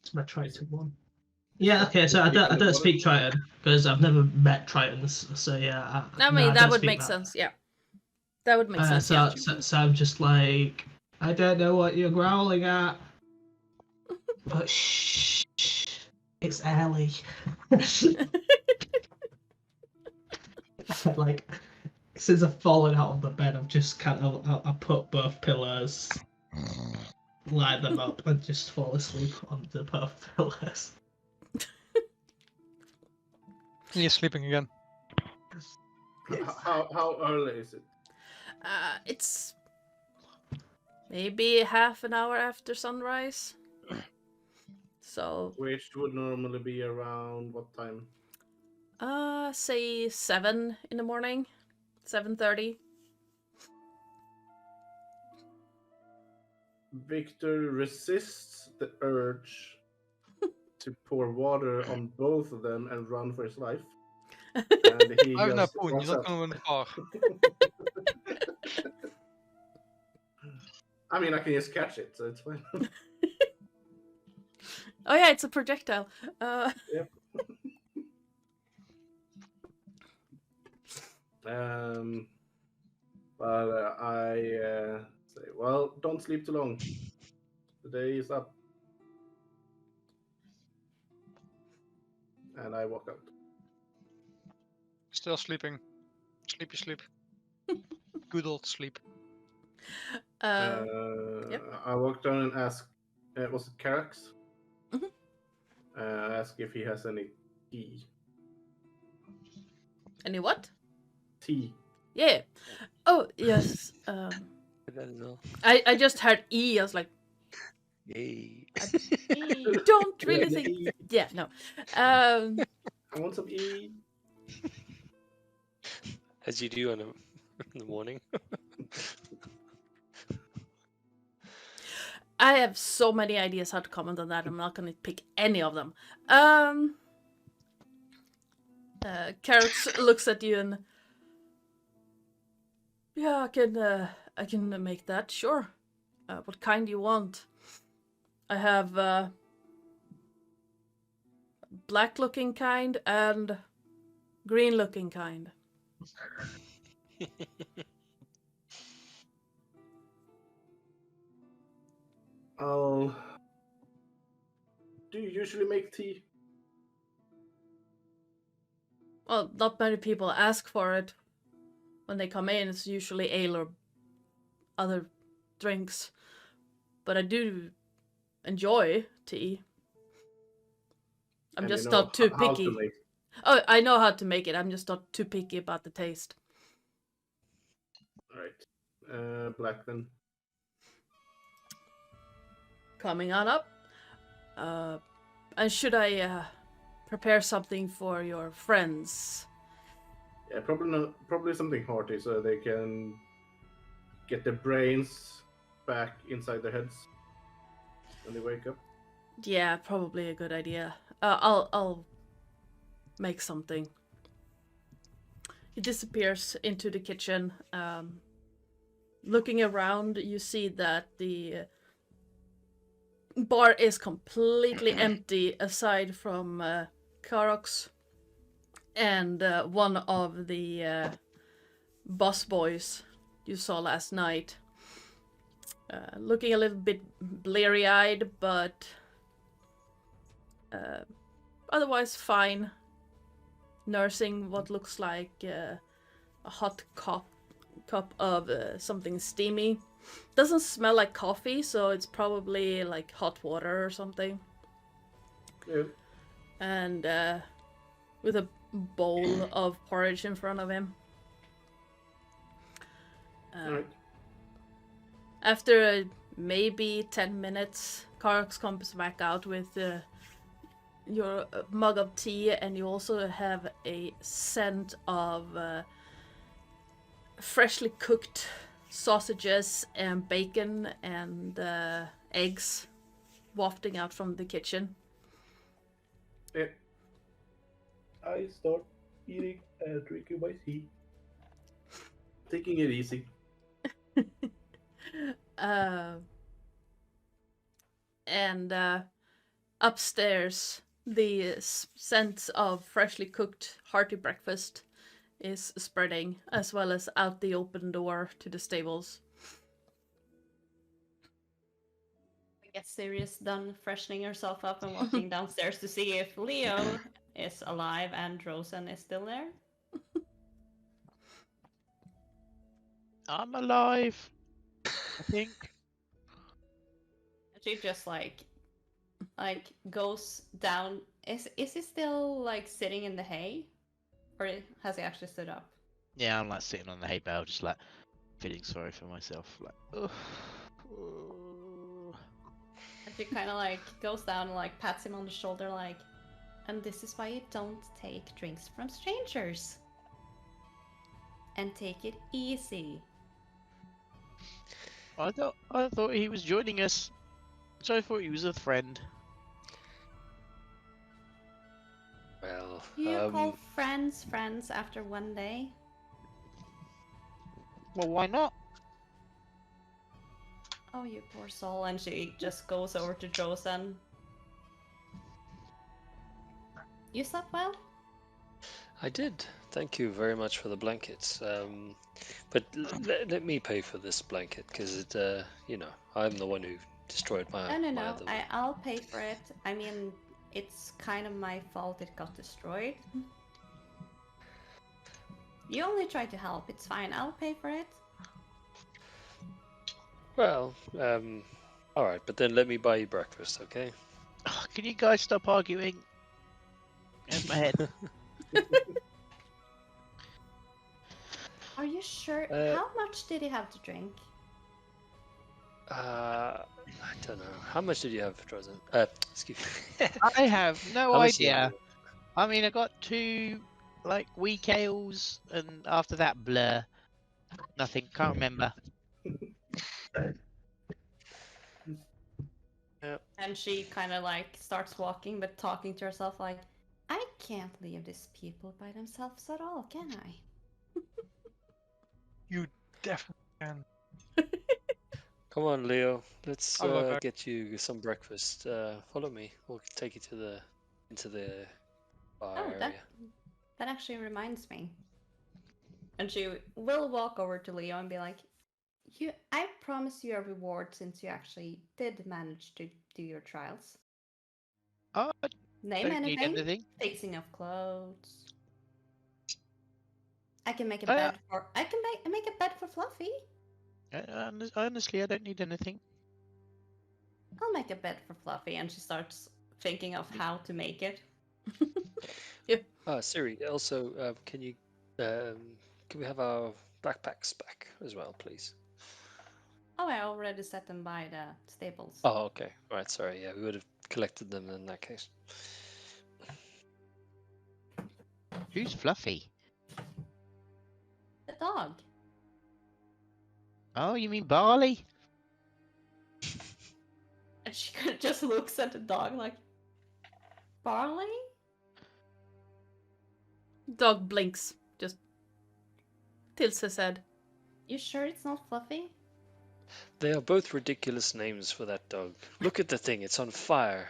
It's my Triton one. Yeah, okay, so I don't speak Triton because I've never met Tritons. So yeah, I mean, that would make sense. Yeah, that would make sense. So, Yeah. so I'm just like, I don't know what you're growling at, but shh, it's early. Like, since I've fallen out of the bed, I've just I put both pillows, line them up, and just fall asleep onto both pillows. You're sleeping again. Yes. How early is it? It's maybe half an hour after sunrise. So, Which would normally be around what time? say 7 in the morning, 7:30. Victor resists the urge to pour water on both of them and run for his life. And he I have no just poon. walks You're not up. going to win the bar. I mean, I can just catch it, so it's fine. Oh yeah, it's a projectile. Yep. But I say, well, don't sleep too long. The day is up. And I walk out. Still sleeping. Sleepy sleep. Good old sleep. Yep. I walk down and ask, was it Carax? Mhm. Ask if he has any tea. Any what? Tea. Yeah. Oh yes. That is all. I just heard E. I was like, Yay. don't really Yeah, think. E. Yeah, no. I want some E. As you do in the morning. I have so many ideas how to comment on that. I'm not going to pick any of them. Carrots looks at you and yeah, I can make that. Sure. What kind do you want? I have black-looking kind and green-looking kind. Do you usually make tea? Well, not many people ask for it when they come in. It's usually ale or other drinks. But I do enjoy tea. I'm And just you know not too how to picky. make. Oh, I know how to make it. I'm just not too picky about the taste. Alright. Black then. Coming on up. And should I prepare something for your friends? Yeah, probably something hearty so they can get their brains back inside their heads when they wake up. Yeah, probably a good idea. I'll make something. He disappears into the kitchen. Looking around, you see that the bar is completely empty aside from Karox and one of the boss boys you saw last night. Looking a little bit bleary-eyed, but otherwise fine. Nursing what looks like a hot cup of something steamy. Doesn't smell like coffee, so it's probably like hot water or something. Yeah. And with a bowl of porridge in front of him. Alright. After maybe 10 minutes, Karox comes back out with your mug of tea, and you also have a scent of freshly cooked sausages and bacon and eggs wafting out from the kitchen. Yeah. I start eating and drinking my tea. Taking it easy. And upstairs, the scent of freshly cooked hearty breakfast is spreading, as well as out the open door to the stables. I get Sirius done freshening herself up and walking downstairs to see if Leo is alive and Rosen is still there. I'm alive. I think. She just like goes down. Is he still like sitting in the hay, or has he actually stood up? Yeah, I'm like sitting on the hay bale, just like feeling sorry for myself. Like, ugh. And she kind of like goes down and like pats him on the shoulder, like, and this is why you don't take drinks from strangers. And take it easy. I thought he was joining us. So I thought he was a friend. Well, You call friends friends after one day? Well, why not? Oh, you poor soul. And she just goes over to Josen. You slept well? I did. Thank you very much for the blankets. But let me pay for this blanket because it, you know, I'm the one who destroyed my No. other one. I'll pay for it. I mean, it's kind of my fault it got destroyed. You only tried to help. It's fine. I'll pay for it. Well, all right, but then let me buy you breakfast, okay? Can you guys stop arguing? In my head. Are you sure? How much did he have to drink? I don't know. How much did you have, Drozen? Excuse me. I have no How much did you idea. have? I mean, I got 2 like weak ales, and after that, blur. Nothing. Can't remember. Yep. And she kind of like starts walking, but talking to herself like, I can't leave these people by themselves at all, can I? You definitely can. Come on, Leo. Let's I'll go back. get you some breakfast. Follow me. We'll take you to into the bar Oh, area. that actually reminds me. And she will walk over to Leo and be like, I promise you a reward since you actually did manage to do your trials. Oh, Name don't need anything. anything. Fixing of clothes. I can make a Oh, bed for. I can make a bed for Fluffy. Honestly, I don't need anything. I'll make a bed for Fluffy, and she starts thinking of how to make it. Siri. Also, can we have our backpacks back as well, please? Oh, I already set them by the stables. Oh, okay. Right. Sorry. Yeah, we would have collected them in that case. Who's Fluffy? The dog. Oh, you mean Barley? And she kind of just looks at the dog like, Barley? Dog blinks, just tilts his head. You sure it's not Fluffy? They are both ridiculous names for that dog. Look at the thing, it's on fire.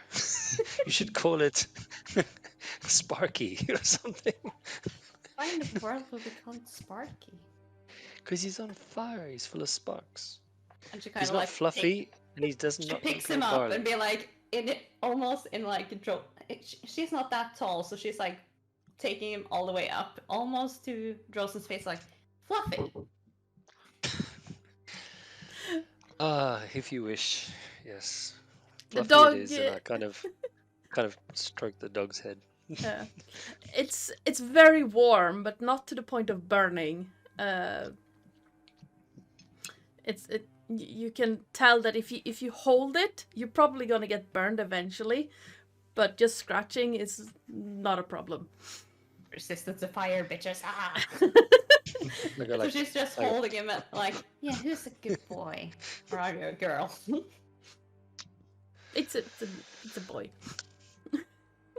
You should call it Sparky or something. Why in the world would we call it Sparky? Because he's on fire, he's full of sparks. And she kind He's of not like fluffy, and he doesn't she not picks look him like up barley. and be like almost in like she's not that tall, so she's like taking him all the way up, almost to Drosen's face, like Fluffy. If you wish, yes. The Fluffy dog. it is, and I kind of stroke the dog's head. It's very warm, but not to the point of burning. You can tell that if you hold it, you're probably gonna get burned eventually, but just scratching is not a problem. Resistance to fire, bitches! Ah. So she's just holding him at, like, yeah, who's a good boy, or are you a girl? It's a boy.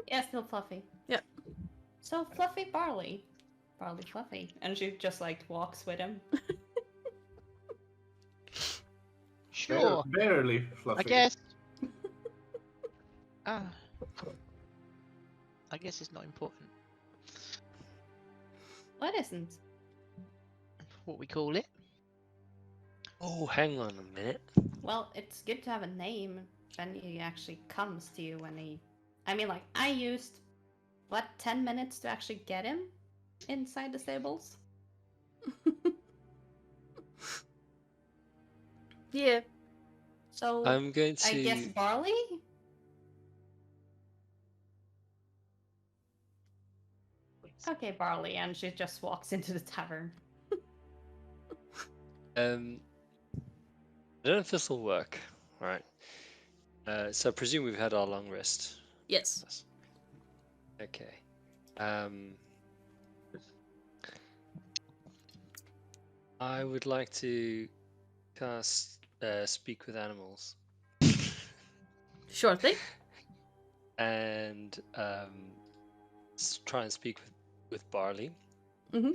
Yeah, still Fluffy. Yeah. So Fluffy Barley Fluffy, and she just like walks with him. Sure. Barely Fluffy. I guess. I guess it's not important. What isn't? What we call it? Oh, hang on a minute. Well, it's good to have a name when he actually comes to you when he... I mean, like, I used, 10 minutes to actually get him inside the stables? Yeah. So, I'm going to... I guess Barley? Okay, Barley, and she just walks into the tavern. I don't know if this will work. All right. So I presume we've had our long rest. Yes. Okay. I would like to cast speak with animals. Sure thing. And try and speak with Barley. Mm-hmm.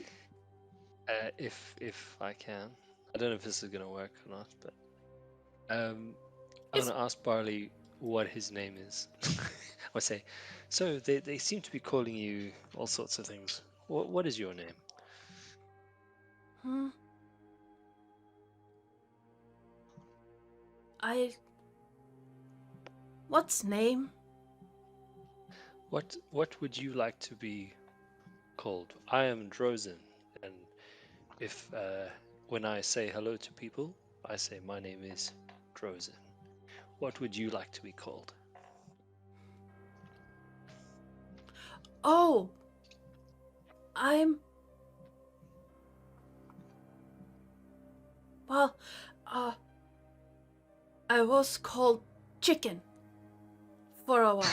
If I can. I don't know if this is gonna work or not, but I'm It's- gonna ask Barley what his name is. I say, so they seem to be calling you all sorts of things. What is your name? Hmm. What's name? What would you like to be called? I am Drozen, and if when I say hello to people, I say my name is Drozen. What would you like to be called? Oh, I'm. Well, I was called Chicken for a while.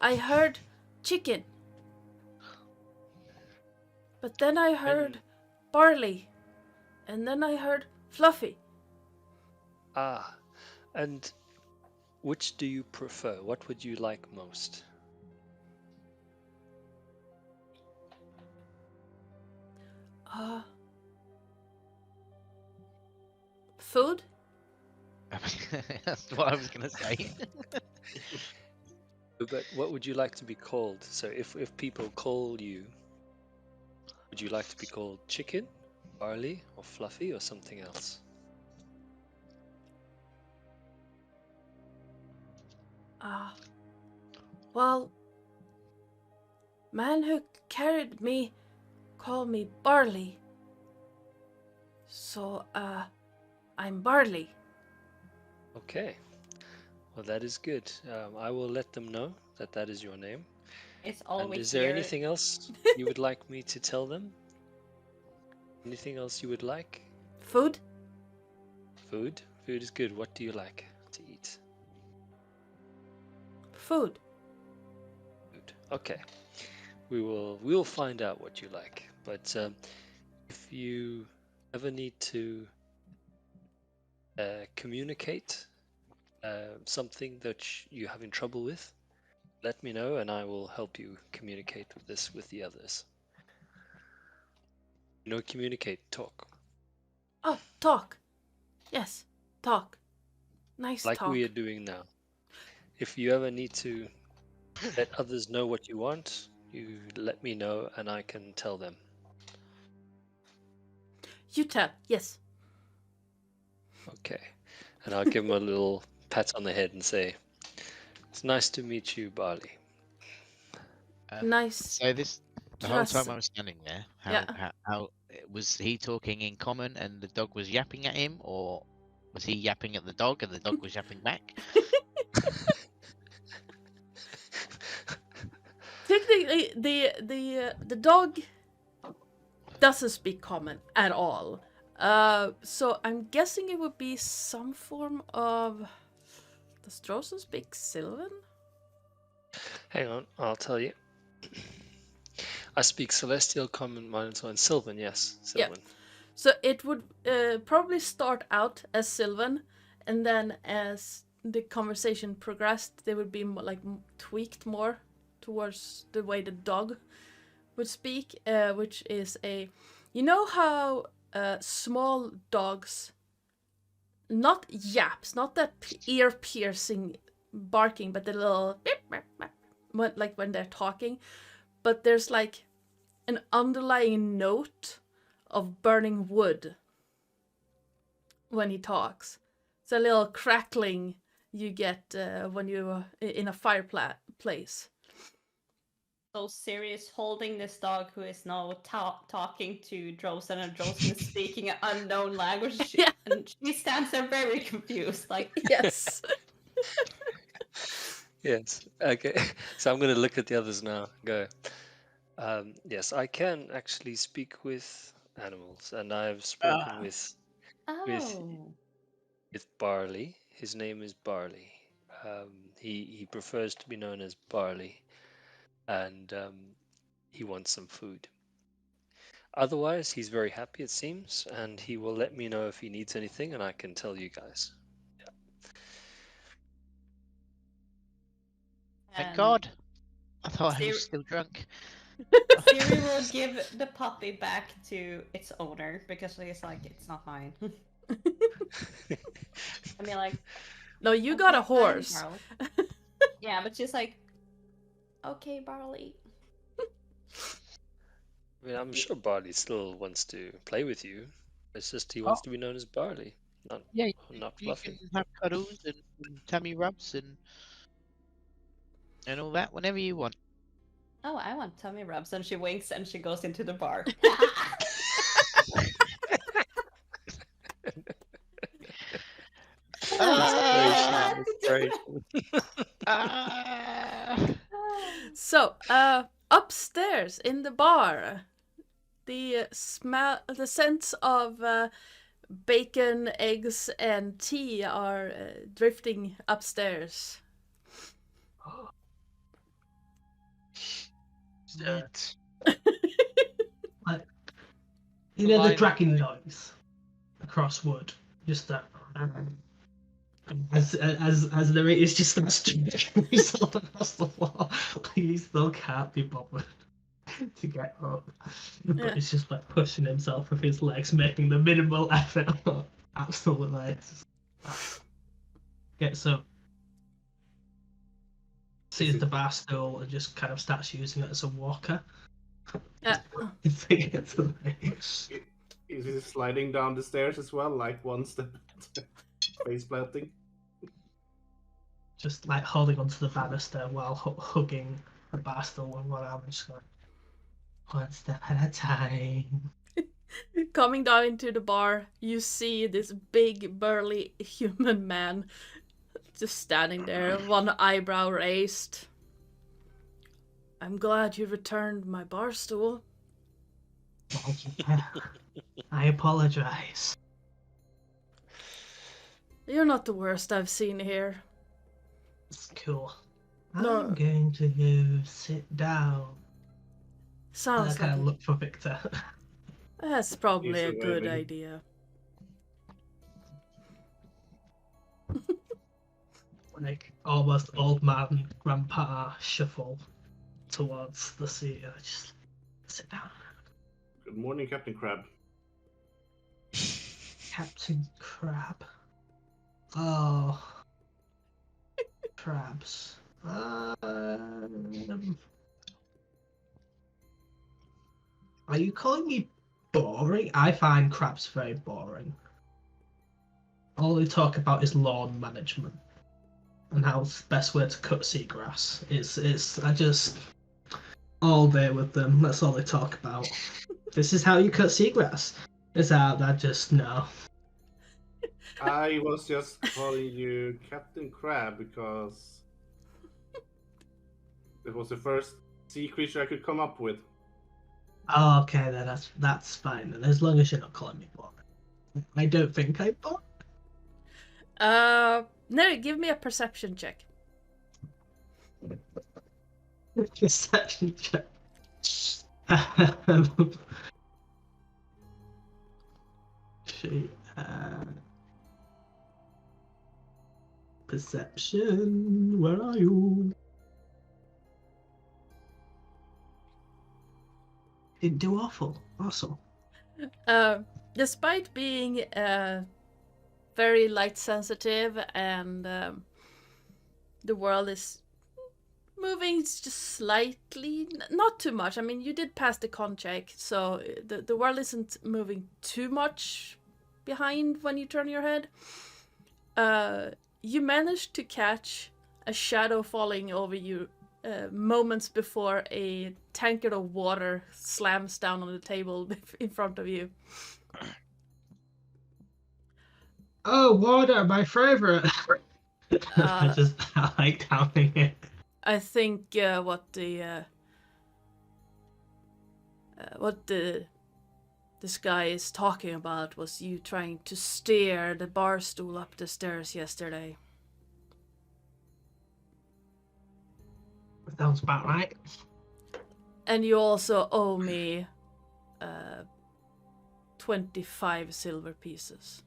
I heard chicken, but then I heard Barley, and then I heard Fluffy. And which do you prefer? What would you like most? Food? That's what I was gonna say. But what would you like to be called? So if people call you, would you like to be called Chicken, Barley, or Fluffy, or something else? Well, man who carried me called me Barley. So, I'm Barley. Okay. Well, that is good. I will let them know that that is your name. It's all And we is there hear. anything else you would like me to tell them? Anything else you would like? Food? Food? Food is good. What do you like to eat? Food. Food. Okay. We will find out what you like. But if you ever need to communicate something that you're having trouble with, let me know and I will help you communicate with this with the others. Communicate, talk. Oh, talk. Yes, talk. Nice Like talk. we are doing now. If you ever need to let others know what you want, you let me know and I can tell them. You tell. Yes. Okay. And I'll give him a little pat on the head and say, it's nice to meet you, Barley. Nice. So the whole time Just- I was standing there, Yeah. how was he talking in common and the dog was yapping at him, or was he yapping at the dog and the dog was yapping back? Technically, the dog doesn't speak common at all. So I'm guessing it would be some form of. Does Drosen speak Sylvan? Hang on, I'll tell you. I speak Celestial, Common, Minotaur, and Sylvan, yes. Sylvan. Yeah. So it would probably start out as Sylvan, and then as the conversation progressed, they would be tweaked more towards the way the dog would speak, which is a. You know how small dogs, not yaps, not that ear piercing barking, but the little beep, beep, beep, like when they're talking, but there's like an underlying note of burning wood when he talks. It's a little crackling you get when you're in a fireplace. So Sirius holding this dog who is now talking to Drosen, and Drosen is speaking an unknown language. Yeah. And she stands there very confused, like, Yes. Yes. Okay. So I'm going to look at the others now. Go. Yes, I can actually speak with animals, and I've spoken with oh. Barley. His name is Barley. He prefers to be known as Barley, and he wants some food. Otherwise, he's very happy, it seems, and he will let me know if he needs anything, and I can tell you guys. Thank And God. I thought I Siri- was still drunk. Siri will give the puppy back to its owner because he's like, it's not mine. I mean, like, No, you okay, got a fine, horse. Barley. Yeah, but she's like, okay, Barley. I mean, I'm sure Barley still wants to play with you. It's just he wants to be known as Barley, not Yeah, not you Fluffy. can have cuddles and tummy rubs and all that whenever you want. Oh, I want tummy rubs. And she winks and she goes into the bar. So, upstairs in the bar, the scents of bacon, eggs, and tea are drifting upstairs. Neat. You know the Line- dragging noise across wood, just that. As the rate is just starts to himself across the floor, he still can't be bothered to get up, but Yeah. it's just like pushing himself with his legs, making the minimal effort. Absolutely, it's just, gets up, sees the bar stool, and just kind of starts using it as a walker. Yeah. To get to the Is he sliding down the stairs as well, like one step face planting? just like holding onto the banister while hugging the bar stool and one arm, and just going one step at a time. Coming down into the bar, you see this big, burly human man just standing there, one eyebrow raised. I'm glad you returned my bar stool. I apologize. You're not the worst I've seen here. It's cool. No. I'm going to go sit down. And I Sounds kind like of look for Victor. that's probably He's a good waving. idea. Like almost old man grandpa shuffle towards the seat. I just sit down. Good morning, Captain Crab. Captain Crab. Oh, crabs. Are you calling me boring? I find crabs very boring. All they talk about is lawn management and how's the best way to cut seagrass. I just all day with them. That's all they talk about. This is how you cut seagrass. It's how I just no. I was just calling you Captain Crab because it was the first sea creature I could come up with. Oh, okay, then that's fine. Then as long as you're not calling me boring. I don't think I'm boring. Neri, give me a perception check. Perception check. Perception, where are you? Didn't do awful. Awesome. Despite being very light sensitive and the world is moving just slightly, not too much. I mean, you did pass the con check, so the world isn't moving too much behind when you turn your head. You managed to catch a shadow falling over you moments before a tankard of water slams down on the table in front of you. Oh, water, my favorite. I like having it. I think what this guy is talking about was you trying to steer the bar stool up the stairs yesterday. Sounds about right. And you also owe me 25 silver pieces.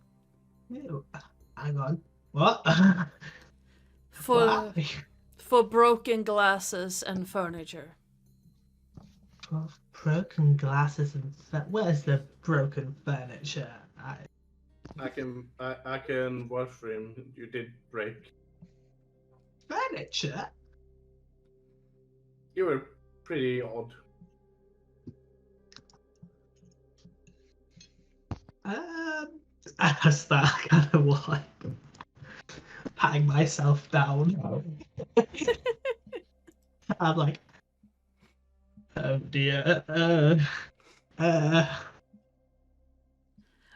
Ew. Hang on. What? For Why? for broken glasses and furniture. Broken glasses and where's the broken furniture? I can watch for him. You did break. Furniture? You were pretty odd. I start kind of like patting myself down. I'm like, oh dear. Can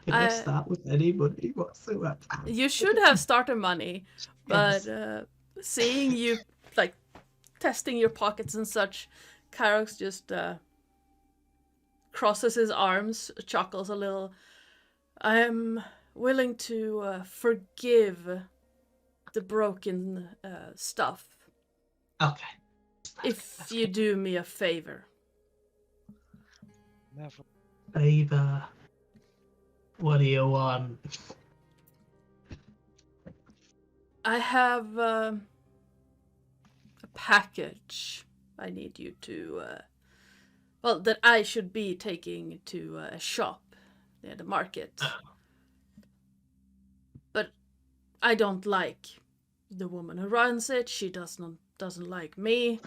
I start with any money whatsoever? You should have starter money, but seeing you like testing your pockets and such, Karox just crosses his arms, chuckles a little. I am willing to forgive the broken stuff Okay. if you do me a favor. Never. Favor. What do you want? I have a package I need you to, that I should be taking to a shop near the market. But I don't like the woman who runs it. She doesn't like me.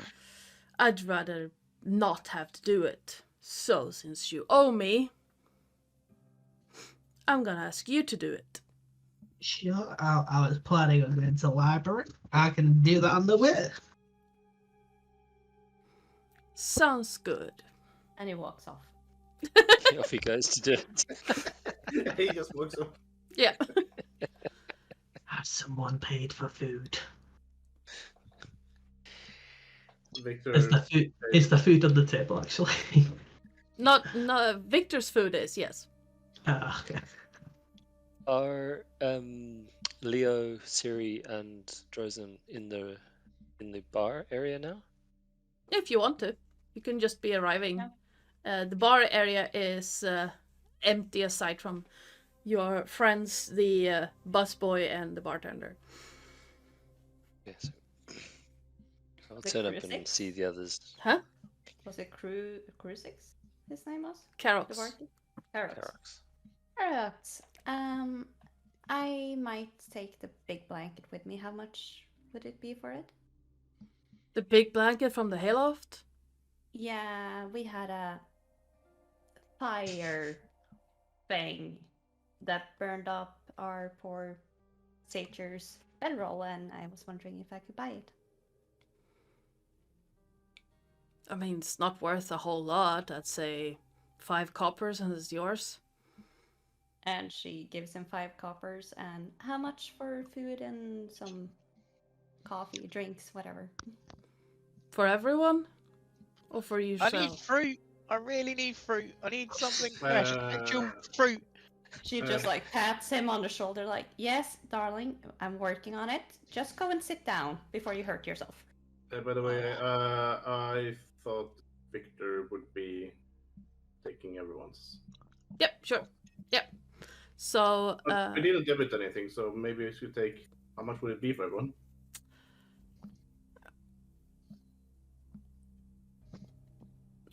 I'd rather not have to do it. So since you owe me, I'm gonna ask you to do it. Sure, I was planning on going to the library. I can do that on the way. Sounds good. And he walks off. Off he goes to do it. He just walks up. Yeah. Has someone paid for food? Victor. Is the food on the table actually? No, Victor's food is, yes. Okay. Are Leo, Siri, and Drozen in the bar area now? If you want to. You can just be arriving. The bar area is empty aside from your friends, the busboy and the bartender. Yes. I'll turn up and crucifix? see the others. Huh? Was it Crucix? His name was? The Carox. barkeep? Carox. Carax. Alright. I might take the big blanket with me. How much would it be for it? The big blanket from the hayloft? Yeah, we had a Fire thing that burned up our poor satyr's bedroll, and I was wondering if I could buy it. I mean, it's not worth a whole lot. I'd say 5 coppers and it's yours. And she gives him 5 coppers. And how much for food and some coffee, drinks, whatever? For everyone? Or for I yourself? need fruit. I really need fruit. I need something fresh. Actual fruit. She just like pats him on the shoulder, like, "Yes, darling, I'm working on it. Just go and sit down before you hurt yourself." By the way, I thought Victor would be taking everyone's. Yep, sure. Yep. So, But we didn't debit anything, so maybe I should take. How much would it be for everyone?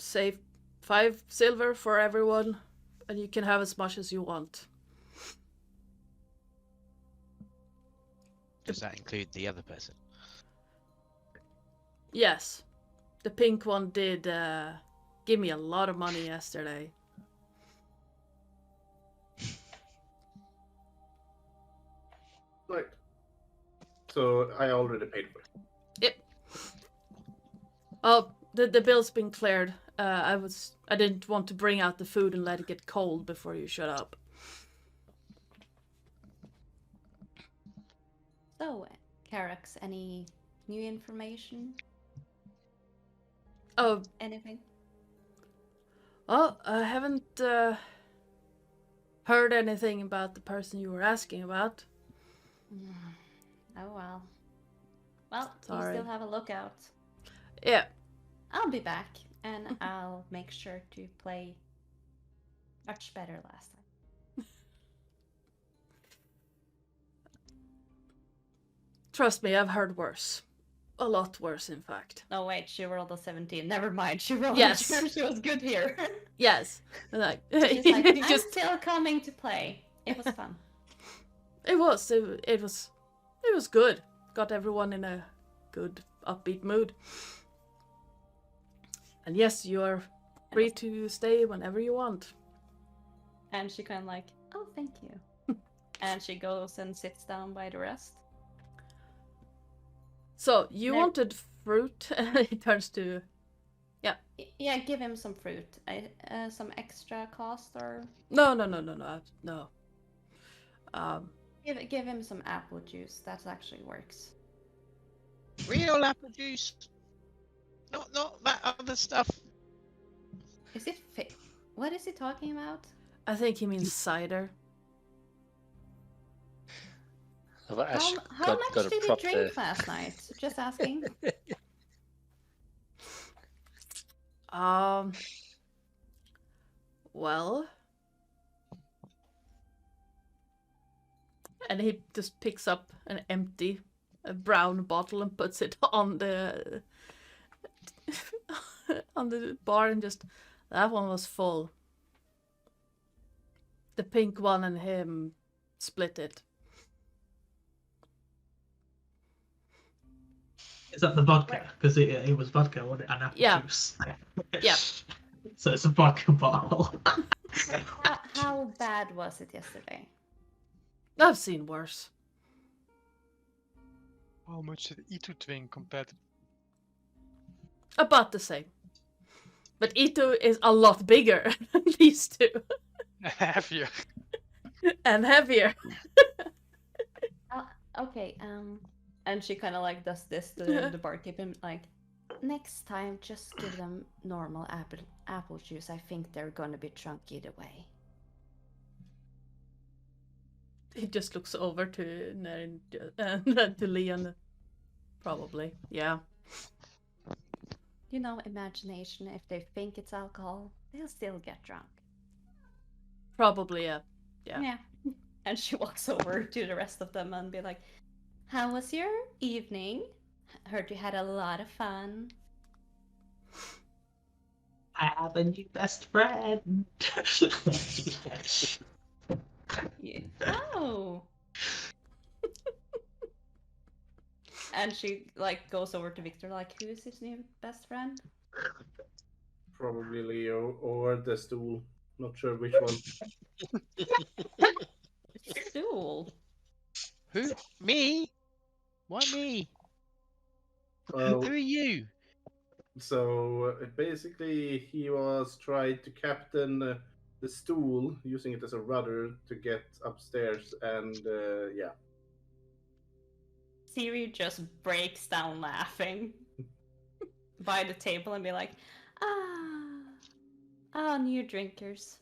save 5 silver for everyone, and you can have as much as you want. Does that include the other person? Yes. The pink one did give me a lot of money yesterday. Right. So I already paid for it. Yep. Oh, the bill's been cleared. I didn't want to bring out the food and let it get cold before you shut up. So, Carax, any new information? Oh, Anything? well, I haven't heard anything about the person you were asking about. Oh well. Well, Sorry. you still have a lookout. Yeah. I'll be back, and I'll make sure to play Much better last time. Trust me, I've heard worse. A lot worse, in fact. No, wait, she rolled a 17. Never mind, she rolled Yes. a 2. She was good here. Yes. Like, She's like, I'm just still coming to play. It was fun. it was good. Got everyone in a good upbeat mood. And yes, you are free to stay whenever you want. And she kind of like, oh, thank you. And she goes and sits down by the rest. So you No. wanted fruit. He turns to Yeah, give him some fruit. Some extra cost or no. give him some apple juice. That actually works. Real apple juice. Not that other stuff. Is it what is he talking about? I think he means cider. Well, Ash How got much a did he prop drink there. last night? Just asking. Well, and he just picks up an empty brown bottle and puts it on the on the bar and just that one was full. The pink one and him split it. Is that the vodka? Because it was vodka, wasn't it? And apple Yeah. juice. Yeah. So it's a vodka bottle. How bad was it yesterday? I've seen worse. How much did Ithu drink compared to... About the same. But Ithu is a lot bigger than these two. heavier? And heavier. Okay, And she kind of like does this to the barkeep and like, next time just give them normal apple juice. I think they're gonna be drunk either way. He just looks over to Neri and to Leon. Probably, yeah. You know, imagination. If they think it's alcohol, they'll still get drunk. Probably, yeah. Yeah. and she walks over to the rest of them and be like, How was your evening? Heard you had a lot of fun. I have a new best friend. yeah. Oh. And she like goes over to Victor like, who is his new best friend? Probably Leo or the stool. Not sure which one. Stool. Who? Me? Why me? Well, Who are you? so basically, he was trying to captain the stool, using it as a rudder to get upstairs, and yeah. Siri just breaks down laughing by the table and be like, new drinkers.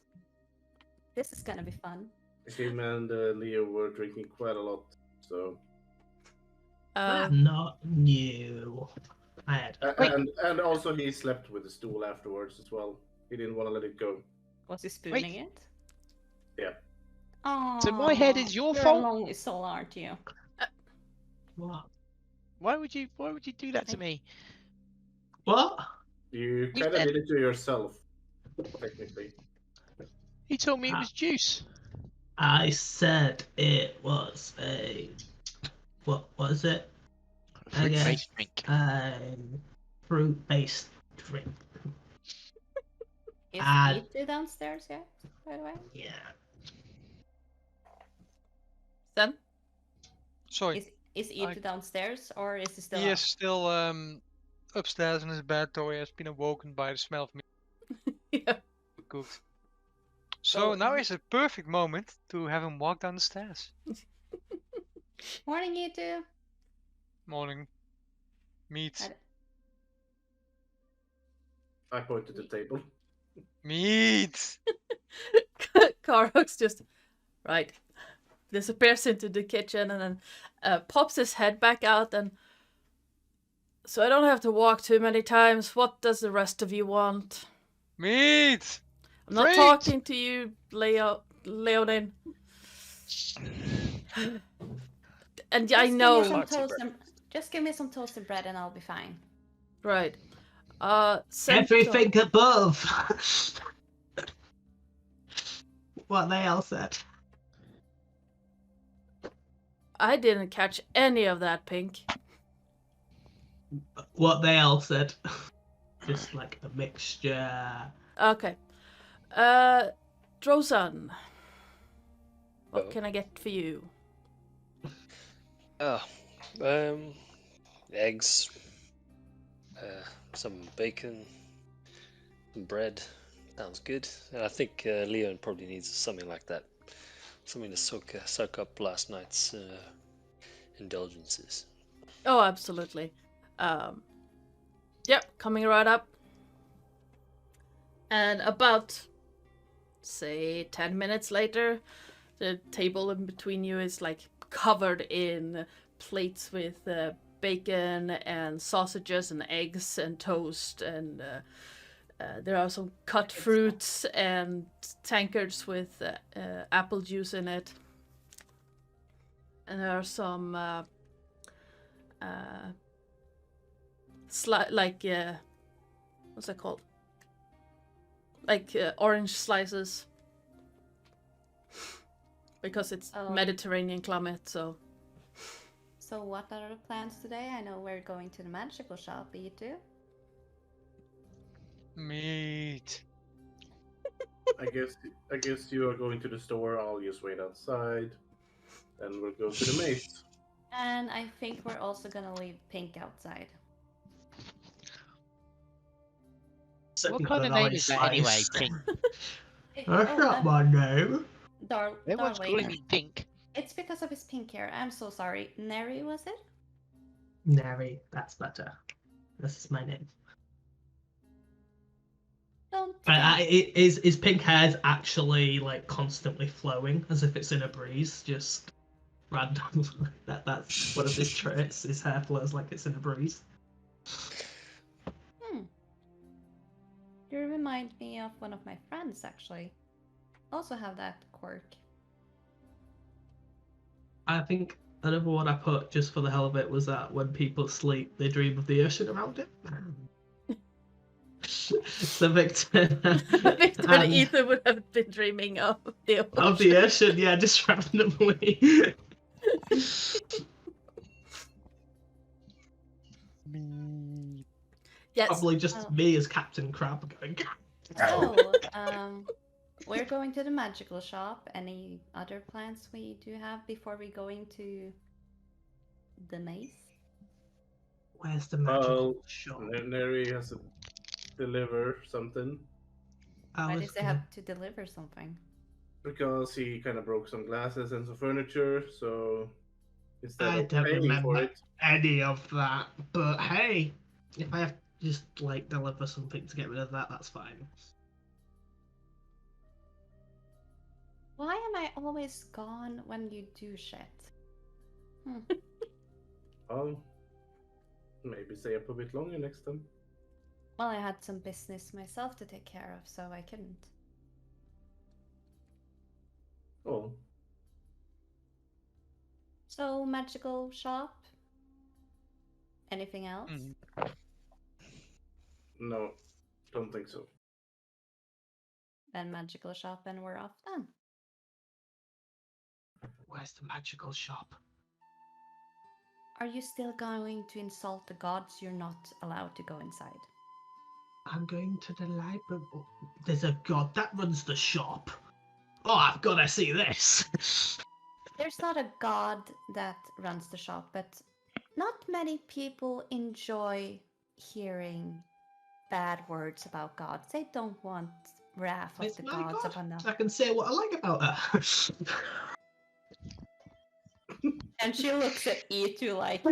This is gonna be fun. Him and Leo were drinking quite a lot, so. Not new. I had. And also he slept with the stool afterwards as well. He didn't want to let it go. Was he spooning it? Yeah. Oh, So my head is your you're fault? a lonely soul, aren't you? What? Why would you do that to me? What? You kind of did it to yourself, technically. He told me it was juice. I said it was a. What was it? Fruit-based drink. Fruit-based drink. Is Ithu downstairs yet, by the way? Yeah. Then? Sorry. Is Ithu downstairs or is he still He up? is still upstairs in his bed, though he has been awoken by the smell of meat Yeah. cooked. So now is a perfect moment to have him walk down the stairs. Morning, Ithu. Morning. Meat. I pointed to the table. Meat! Karok's just right. Disappears into the kitchen and then pops his head back out and so I don't have to walk too many times. What does the rest of you want? Meat! I'm not Great! talking to you, Leonin. And I Just give me know. some Party toast bread. and just give me some toasted bread and I'll be fine. Right. Centaur. Everything above. What they all said. I didn't catch any of that, Pink. What they all said. Just like a mixture. Okay. Drozan. What Oh. can I get for you? Oh, eggs, some bacon, some bread. Sounds good. And I think Leon probably needs something like that. Something to soak up last night's indulgences. Oh, absolutely. Yep, coming right up. And about, say, 10 minutes later, the table in between you is like covered in plates with bacon and sausages and eggs and toast, and there are some cut fruits and tankards with apple juice in it. And there are some what's that called? Like orange slices. Because it's Oh. Mediterranean climate, so. So what are the plans today? I know we're going to the magical shop, Ithu. Meat. I guess you are going to the store. I'll just wait outside, and we'll go to the maze. And I think we're also gonna leave Pink outside. What kind of name is that anyway, Pink? That's not my name. Everyone's calling me Pink. It's because of his pink hair. I'm so sorry. Neri, was it? Neri, that's better. This is my name. Don't. Is pink hair actually like constantly flowing as if it's in a breeze, just random? That's one of his traits. His hair flows like it's in a breeze. You remind me of one of my friends, actually. Also have that quirk. I think another one I put just for the hell of it was that when people sleep, they dream of the ocean around it. So Victor, Victor and Ethan would have been dreaming of the ocean. of the ocean, yeah, just randomly. Meat. Yes. Probably just Oh. me as Captain Crab going. So, we're going to the magical shop. Any other plans we do have before we go into the maze? Where's the magical Oh, shop? Neri has to deliver something Why does they have to deliver something? because he kind of broke some glasses and some furniture. So instead I of don't paying for remember it, any of that, but hey, if I have to just like deliver something to get rid of that, that's fine. Why am I always gone when you do shit? I'll maybe stay up a bit longer next time. Well, I had some business myself to take care of, so I couldn't. Oh, So, magical shop? Anything else? no, don't think so. Then magical shop and we're off then. Where's the magical shop? Are you still going to insult the gods? You're not allowed to go inside. I'm going to the library. There's a god that runs the shop. Oh, I've got to see this. There's not a god that runs the shop, but not many people enjoy hearing bad words about gods. They don't want wrath of It's the my gods god. upon them. I can say what I like about her. And she looks at Ithu like,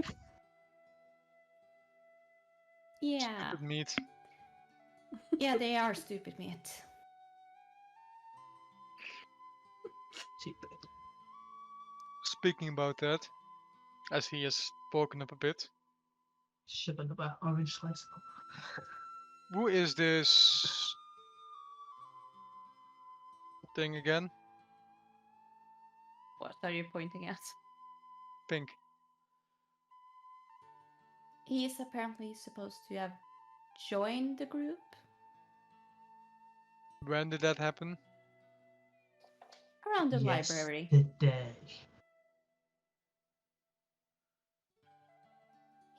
Yeah, Stupid meat. yeah, they are stupid meat. Speaking about that, as he has spoken up a bit, Shove another orange slice. who is this thing again. What are you pointing at? Pink. He is apparently supposed to have joined the group. When did that happen? Around the library. Yesterday.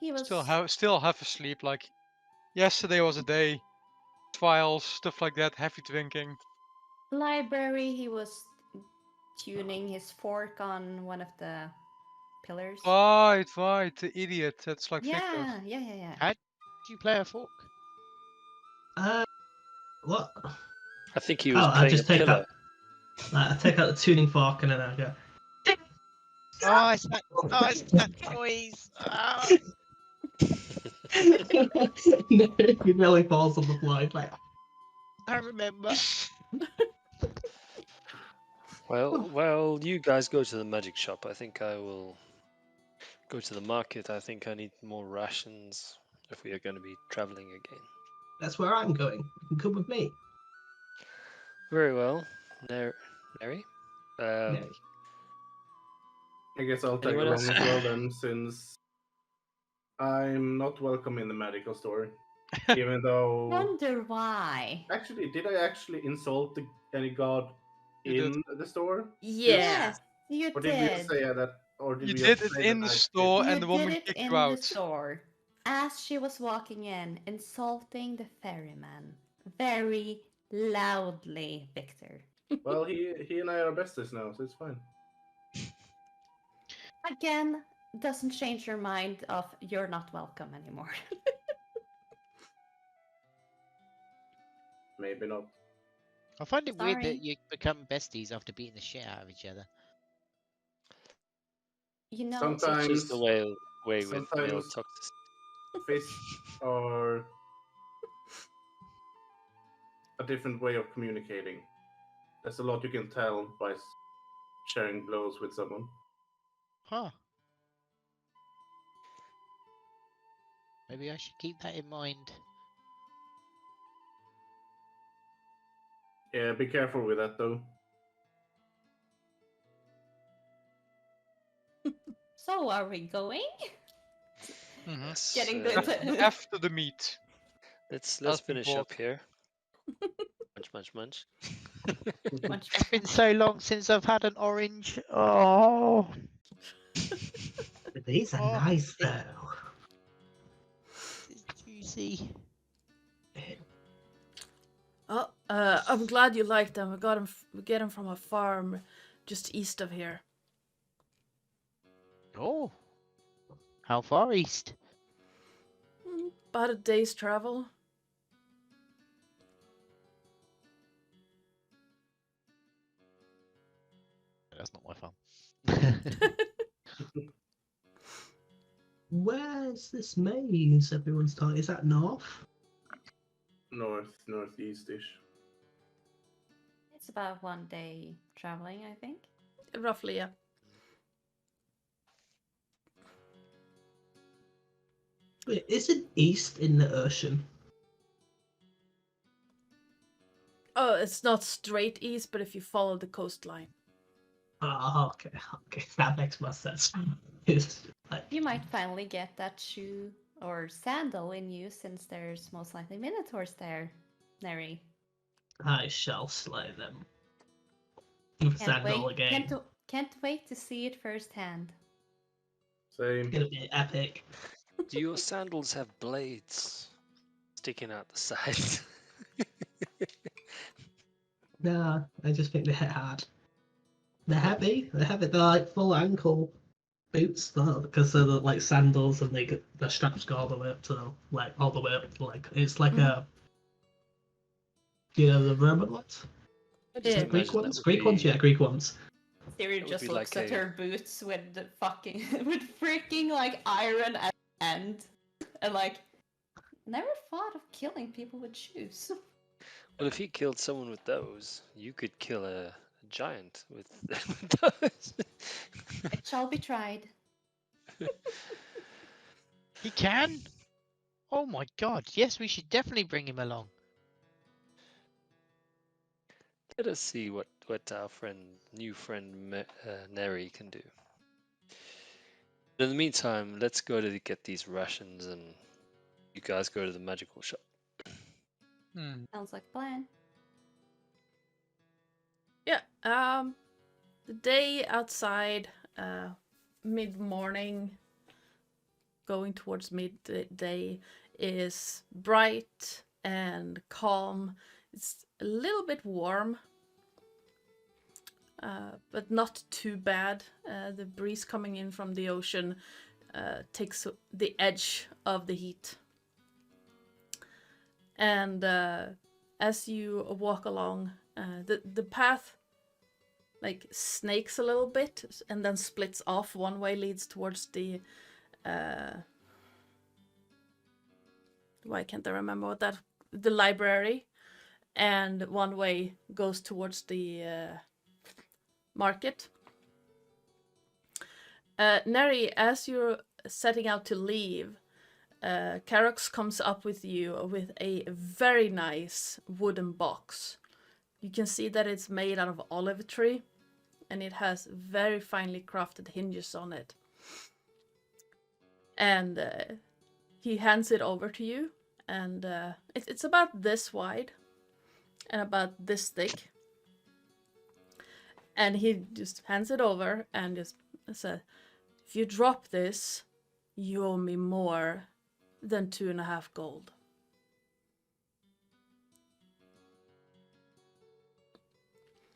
He was Still half asleep. Like yesterday was a day. Trials, stuff like that. Heavy drinking. library. He was tuning his fork on one of the pillars. Right. The idiot. That's like Victor. Yeah. How do you play a fork? What? I think he was I playing just a take pillar. I take out the tuning fork and then I go. Oh, it's that noise. Ah. He nearly falls on the floor. He's like, I remember. Well, you guys go to the magic shop. I think I will go to the market. I think I need more rations if we are going to be traveling again. that's where I'm going. You can come with me. Very well, Neri. Neri. I guess I'll tag Anyone along else? as well then, since I'm not welcome in the medical store. Even though... Wonder why. Actually, did I actually insult any god You in the store? Yeah. Yes, you Or did we did. just say that? Or did You we did just it say in that the I store, did? and the You woman did it kicked in you out. the store. As she was walking in, insulting the ferryman. Very loudly, Victor. Well, he and I are besties now, so it's fine. Again, doesn't change your mind of you're not welcome anymore. Maybe not. I find it weird Sorry. that you become besties after beating the shit out of each other. You know, Sometimes It's just the way with male sometimes- toxicity. fists are a different way of communicating. There's a lot you can tell by sharing blows with someone. Huh. Maybe I should keep that in mind. Yeah, be careful with that though. so are we going? Mhm. Getting uh, the- After the meet. let's That's finish important. up here. Munch. Much It's been so long since I've had an orange. Oh. These are Oh, nice it- though. It's juicy. Oh, I'm glad you like them. We get them from a farm just east of here. Oh. How far east? About a day's travel. That's not my farm. Where's this maze everyone's talking? Is that north? Northeast-ish. It's about 1 day traveling, I think. Roughly, yeah. Wait, is it east in the ocean? Oh, it's not straight east, but if you follow the coastline. Oh, okay, that makes more sense. It's like, You might finally get that shoe or sandal in use since there's most likely minotaurs there, Neri. I shall slay them. Can't Sandal wait. again. Can't wait to see it firsthand. Same. It's gonna be epic. Do your sandals have blades sticking out the sides? No, I just think they hit hard. They're heavy. They're heavy. They're like full ankle boots though, because they're like sandals and the straps go all the way up to like all the way up to like it's like a. Do you know the Roman ones? I Yeah. just Greek imagine ones? that would Greek ones, be- yeah, Greek ones. Siri That would just be looks like at a- her boots with the fucking with freaking like iron at the end, and like never thought of killing people with shoes. Well, if you killed someone with those, you could kill a giant with those. It shall be tried. He can? Oh my god, yes, we should definitely bring him along. Let us see what what our new friend Neri can do. But in the meantime, let's go to get these rations, and you guys go to the magical shop. Sounds like a plan. Yeah. The day outside, mid-morning, going towards midday, is bright and calm. It's a little bit warm, but not too bad. The breeze coming in from the ocean takes the edge of the heat. And as you walk along, the path like snakes a little bit and then splits off. One way leads towards the why can't I remember what the library, and one way goes towards the market. Neri, as you're setting out to leave, Karox comes up with you with a very nice wooden box. You can see that it's made out of olive tree, and it has very finely crafted hinges on it. And he hands it over to you, and it's about this wide and about this thick. And he just hands it over and just says, "If you drop this, you owe me more than 2.5 gold."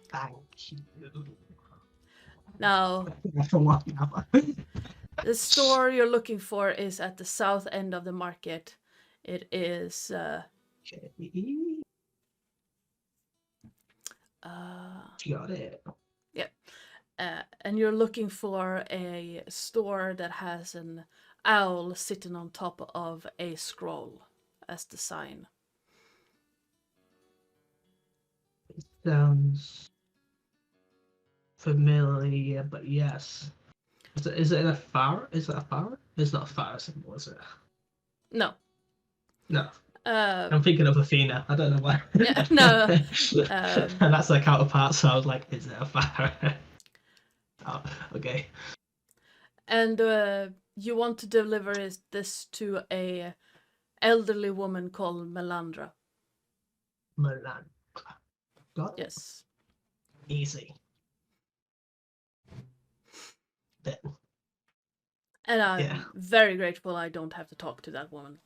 Thank you. Now, the store you're looking for is at the south end of the market. It is got it. Yep. And you're looking for a store that has an owl sitting on top of a scroll as the sign. It sounds familiar, but yes. Is it a pharaoh? Is it a pharaoh? It's not a pharaoh symbol, is it? No. No. I'm thinking of Athena. I don't know why. Yeah, no. And that's their counterpart, so I was like, is it a pharaoh? Oh, okay. And you want to deliver this to a elderly woman called Melandra. Melandra. Got it. Yes. Easy. Then. And I'm very grateful I don't have to talk to that woman.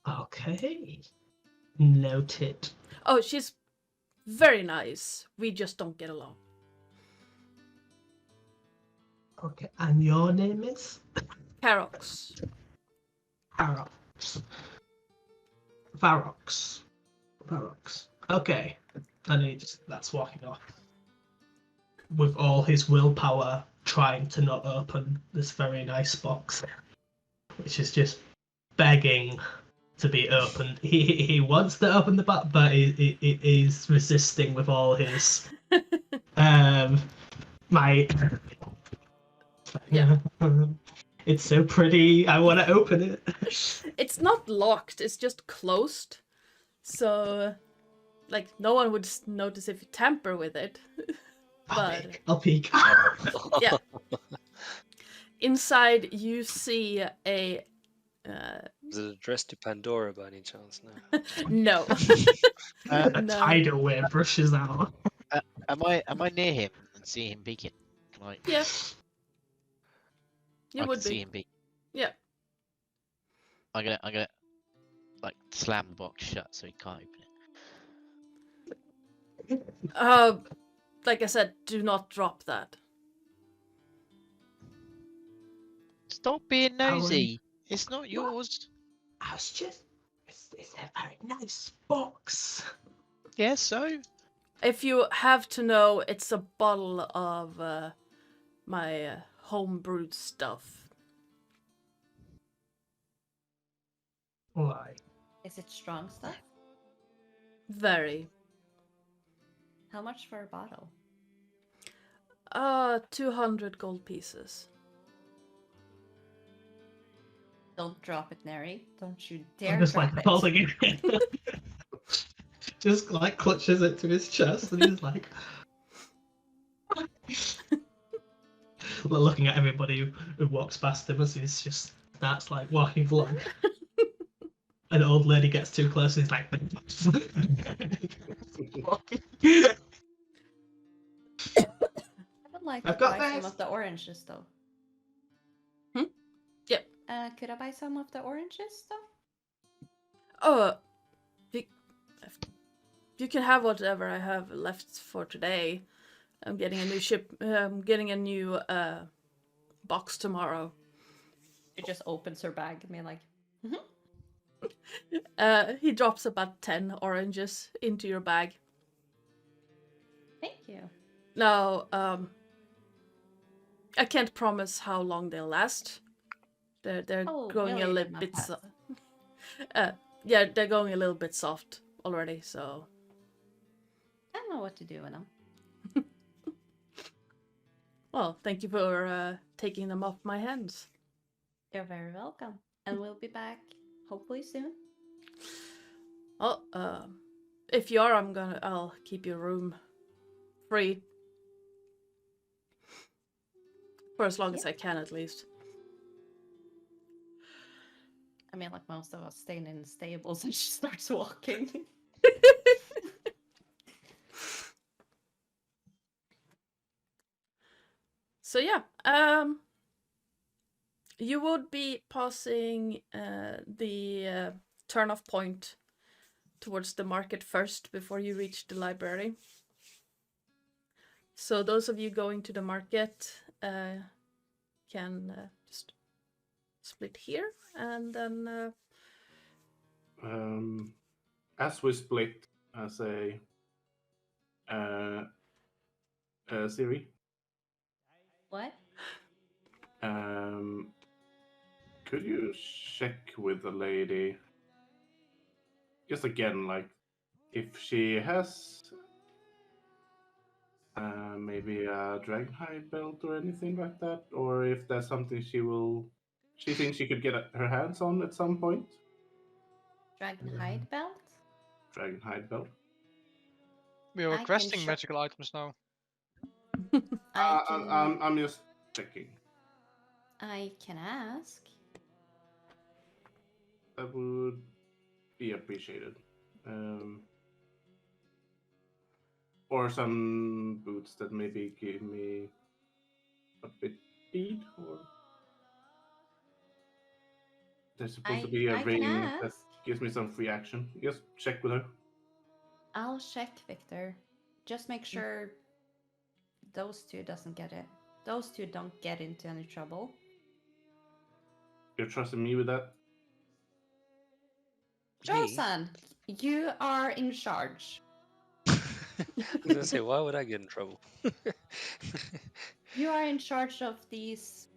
Okay. Noted. Oh, she's very nice. We just don't get along. Okay, and your name is? Karox. Varox. Okay. And that's walking off. With all his willpower trying to not open this very nice box. Which is just begging to be opened. He wants to open the box, but he's resisting with all his might. Yeah. It's so pretty. I want to open it. It's not locked. It's just closed. So, like, no one would notice if you tamper with it. But I'll peek. yeah. Inside, you see a. Is it addressed to Pandora by any chance? No. No. A tidal wave brushes out. Am I near him and see him peeking? Can I? Yeah. I can see him peek. Yeah. I'm gonna like slam the box shut so he can't open it. Like I said, do not drop that. Stop being nosy. It's not yours. I was just. It's a very nice box. Yeah, so? If you have to know, it's a bottle of my home-brewed stuff. Why? Is it strong stuff? Very. How much for a bottle? 200 gold pieces. Don't drop it, Neri. Don't you I'm dare just drop like it. holding it. just like clutches it to his chest, and he's like looking at everybody who walks past him as he's just starts like walking along. An old lady gets too close, and he's like. I would like to I've got buy some this. of the oranges, though. Yep. Could I buy some of the oranges, though? Oh, you can have whatever I have left for today. I'm getting a new getting a new box tomorrow. She just opens her bag and be like, He drops about 10 oranges into your bag. thank you. Now, I can't promise how long they'll last. They're Oh, growing a really? little Not bit. bad. Yeah, they're going a little bit soft already. So I don't know what to do with them. well, thank you for taking them off my hands. You're very welcome. And we'll be back hopefully soon. Oh, if you are, I'll keep your room free for as long as I can, at least. I mean, like most of us staying in stables and she starts walking. So yeah, you would be passing the turn-off point towards the market first before you reach the library. So those of you going to the market can just split here, and then as we split as a Siri, What? could you check with the lady just again, like if she has maybe a dragonhide belt or anything like that, or if that's something she thinks she could get her hands on at some point? Dragon hide belt? Dragonhide belt. We are I can requesting shop- magical items now. I'm just checking. I can ask. That would be appreciated. Or some boots that maybe give me a bit speed, or there's supposed to be a I can ring that ask. gives me some free action. Just check with her. I'll check, Victor. Just make sure those two doesn't get it. Those two don't get into any trouble. You're trusting me with that? Josan, you are in charge. I was gonna say, why would I get in trouble? You are in charge of these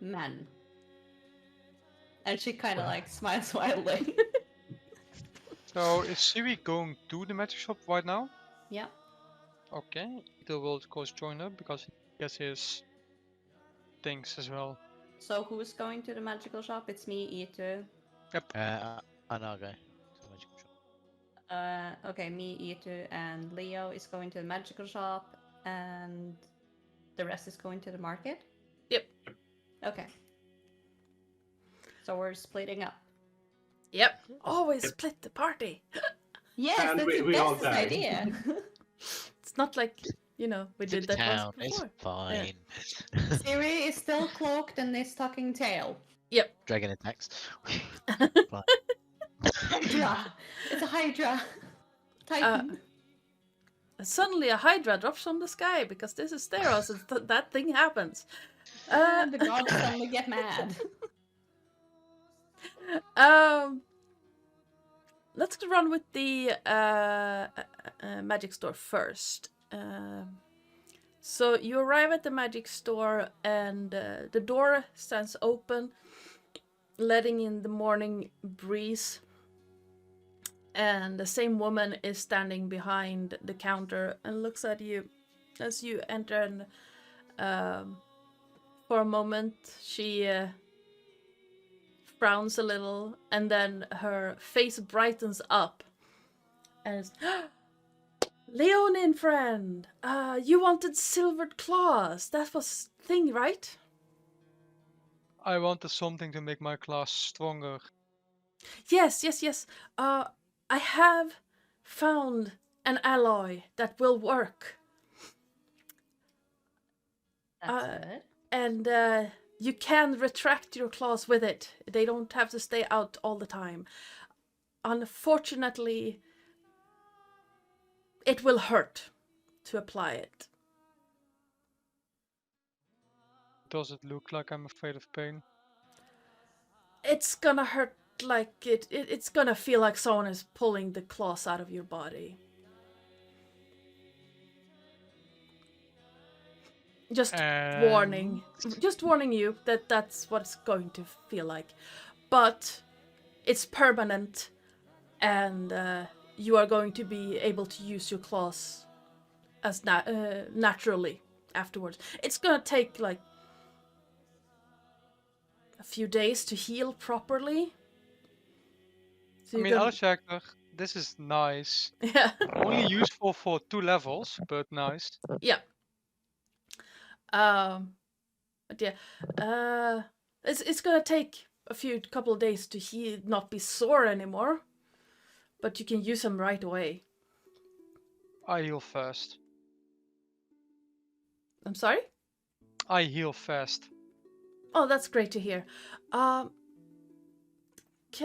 men. And she kind of like smiles wildly. So is Siri going to the magic shop right now? Yeah. Okay, Ithu will of course join her because he gets his things as well. So who's going to the magical shop? It's me, Ithu. And I'll go to the magical shop. Okay, me, Ithu, and Leo is going to the magical shop, and the rest is going to the market? Yep. Okay. So we're splitting up. Yep. Always split the party. Yes, And that's we the all best die. idea. It's not like, we To did the that once town, it's before. fine. Siri is still cloaked and is tucking tail. Dragon attacks. Hydra! It's a Hydra! Titan! Suddenly a Hydra drops from the sky because this is Theros and that thing happens. And the gods suddenly get mad. Let's run with the magic store first. So you arrive at the magic store and the door stands open, letting in the morning breeze. And the same woman is standing behind the counter and looks at you as you enter. And for a moment, she frowns a little, and then her face brightens up And it's, Leonin friend, you wanted silvered claws. That was thing, right? I wanted something to make my class stronger. Yes. I have found an alloy that will work. That's good. And you can retract your claws with it. They don't have to stay out all the time. Unfortunately, it will hurt to apply it. Does it look like I'm afraid of pain? It's gonna hurt like it's gonna feel like someone is pulling the claws out of your body. Just warning you that that's what it's going to feel like. But it's permanent, and you are going to be able to use your claws as naturally afterwards. It's gonna take like a few days to heal properly. So I mean, Alshactor, this is nice. Yeah. Only useful for 2 levels, but nice. Yeah. But yeah, it's gonna take a couple of days to heal, not be sore anymore. But you can use them right away. I heal fast. I'm sorry? I heal fast. Oh, that's great to hear. Can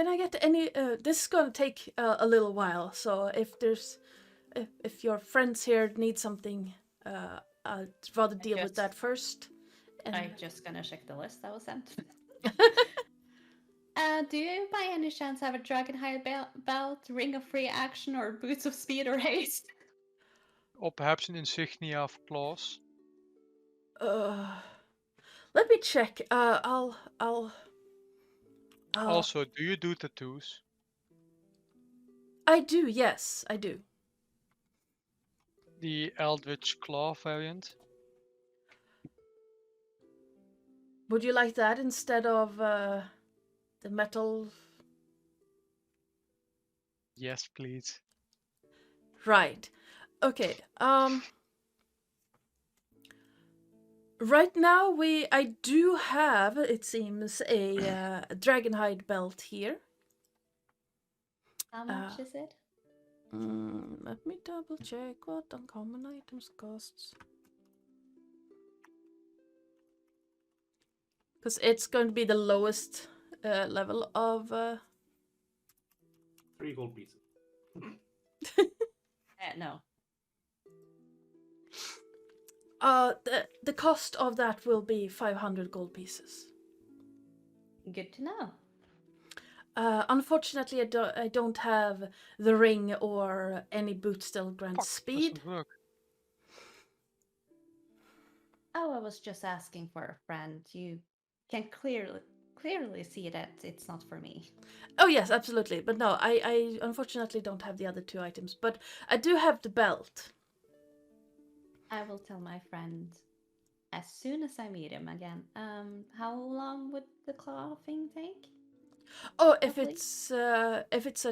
I get any? This is gonna take a little while. So if your friends here need something, I'd rather deal with that first. I'm just gonna check the list that was sent. Do you by any chance have a dragon hide belt, ring of free action, or boots of speed or haste? Or perhaps an insignia of claws. Let me check. I'll. Also, do you do tattoos? I do. Yes, I do. The Eldritch Claw variant. Would you like that instead of the metal? Yes, please. Right. Okay. Right now I do have, it seems, a dragonhide belt here. How much is it? Let me double check what uncommon items costs. Because it's going to be the lowest level of... 3 gold pieces. No. The cost of that will be 500 gold pieces. Good to know. Unfortunately, I don't have the ring or any boots that grant speed. Oh, I was just asking for a friend. You can clearly see that it's not for me. Oh yes, absolutely. But no, I unfortunately don't have the other 2 items. But I do have the belt. I will tell my friend as soon as I meet him again. How long would the claw thing take? Oh, if it's a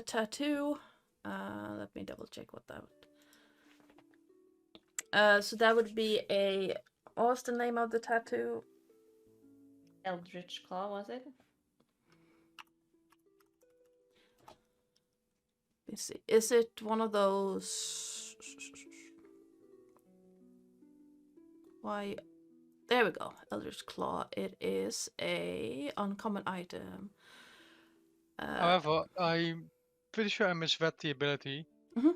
tattoo, let me double check what that would. So that would be a. What's the name of the tattoo? Eldritch Claw, was it? Let's see. Is it one of those? Why? There we go. Eldritch Claw. It is a uncommon item. However, I'm pretty sure I misread the ability,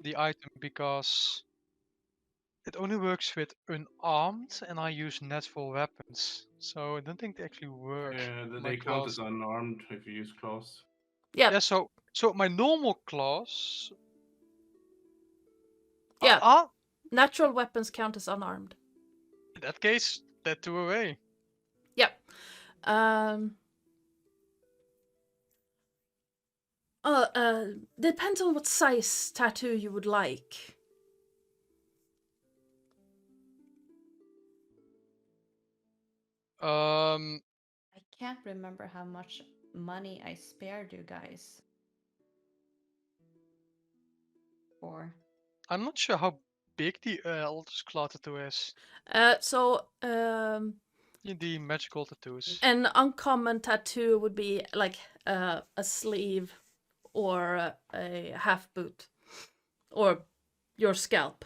the item, because it only works with unarmed, and I use natural weapons, so I don't think they actually work. They count as unarmed if you use claws. Yeah. Yeah. So my normal claws. Yeah. Natural weapons count as unarmed. In that case, that 2 away. Yep. Depends on what size tattoo you would like. I can't remember how much money I spared you guys. before. I'm not sure how big the Eldritch Claw tattoo is. So The magical tattoos. an uncommon tattoo would be like a sleeve or a half boot or your scalp.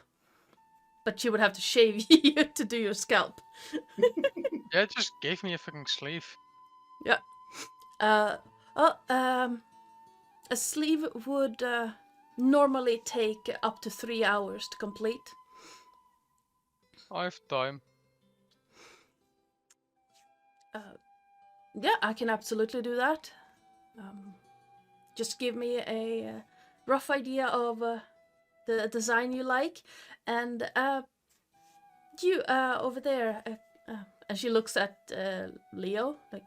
But she would have to shave you to do your scalp. Yeah, it just gave me a fucking sleeve. Yeah. A sleeve would normally take up to 3 hours to complete. I have time. Yeah, I can absolutely do that. Just give me a rough idea of the design you like, and you over there. And she looks at Leo. Like,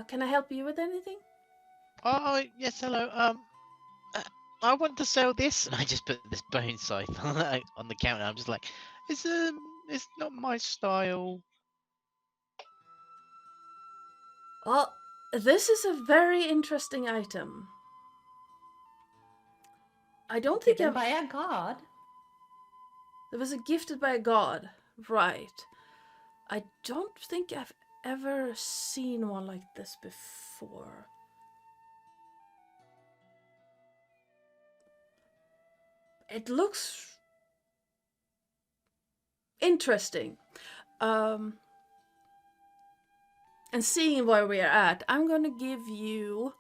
can I help you with anything? Oh yes, hello. I want to sell this, and I just put this bone scythe on the counter. I'm just like, it's not my style. Well, this is a very interesting item. I don't think Given by a god. It was gifted by a god, right? I don't think I've ever seen one like this before. It looks interesting. And seeing where we are at, I'm gonna give you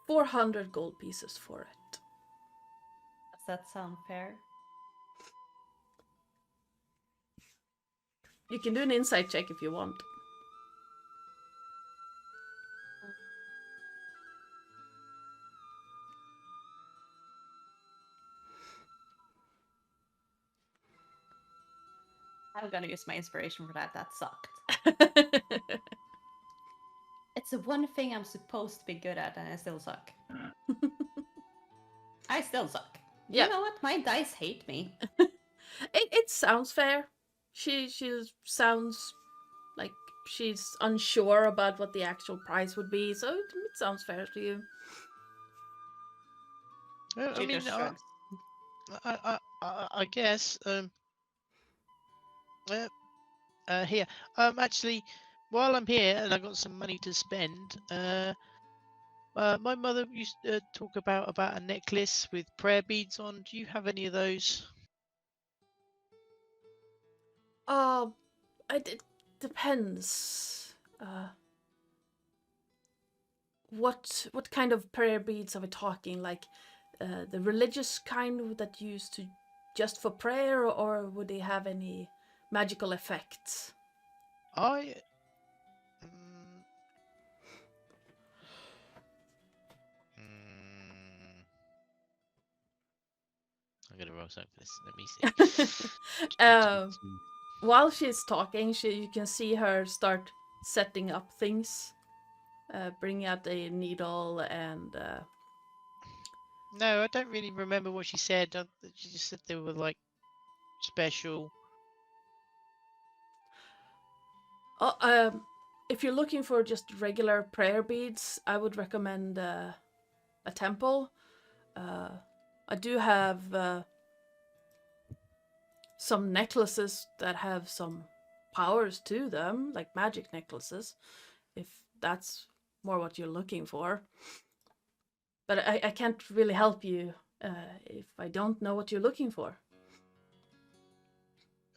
400 gold pieces for it. Does that sound fair? You can do an insight check if you want. I'm gonna use my inspiration for that. That sucked. It's the one thing I'm supposed to be good at, and I still suck. I still suck. Yeah. You know what? My dice hate me. It sounds fair. She sounds like she's unsure about what the actual price would be, so it sounds fair to you. I She mean, just shrugs. I guess. Here. Actually, while I'm here and I've got some money to spend, my mother used to talk about a necklace with prayer beads on. Do you have any of those? It depends. What kind of prayer beads are we talking? Like the religious kind that used to just for prayer, or would they have any magical effects? I. I'm gonna roll something for this. Let me see. While she's talking, you can see her start setting up things, bring out a needle and. No, I don't really remember what she said. She just said they were like special. If you're looking for just regular prayer beads, I would recommend a temple. I do have some necklaces that have some powers to them, like magic necklaces, if that's more what you're looking for. But I can't really help you if I don't know what you're looking for.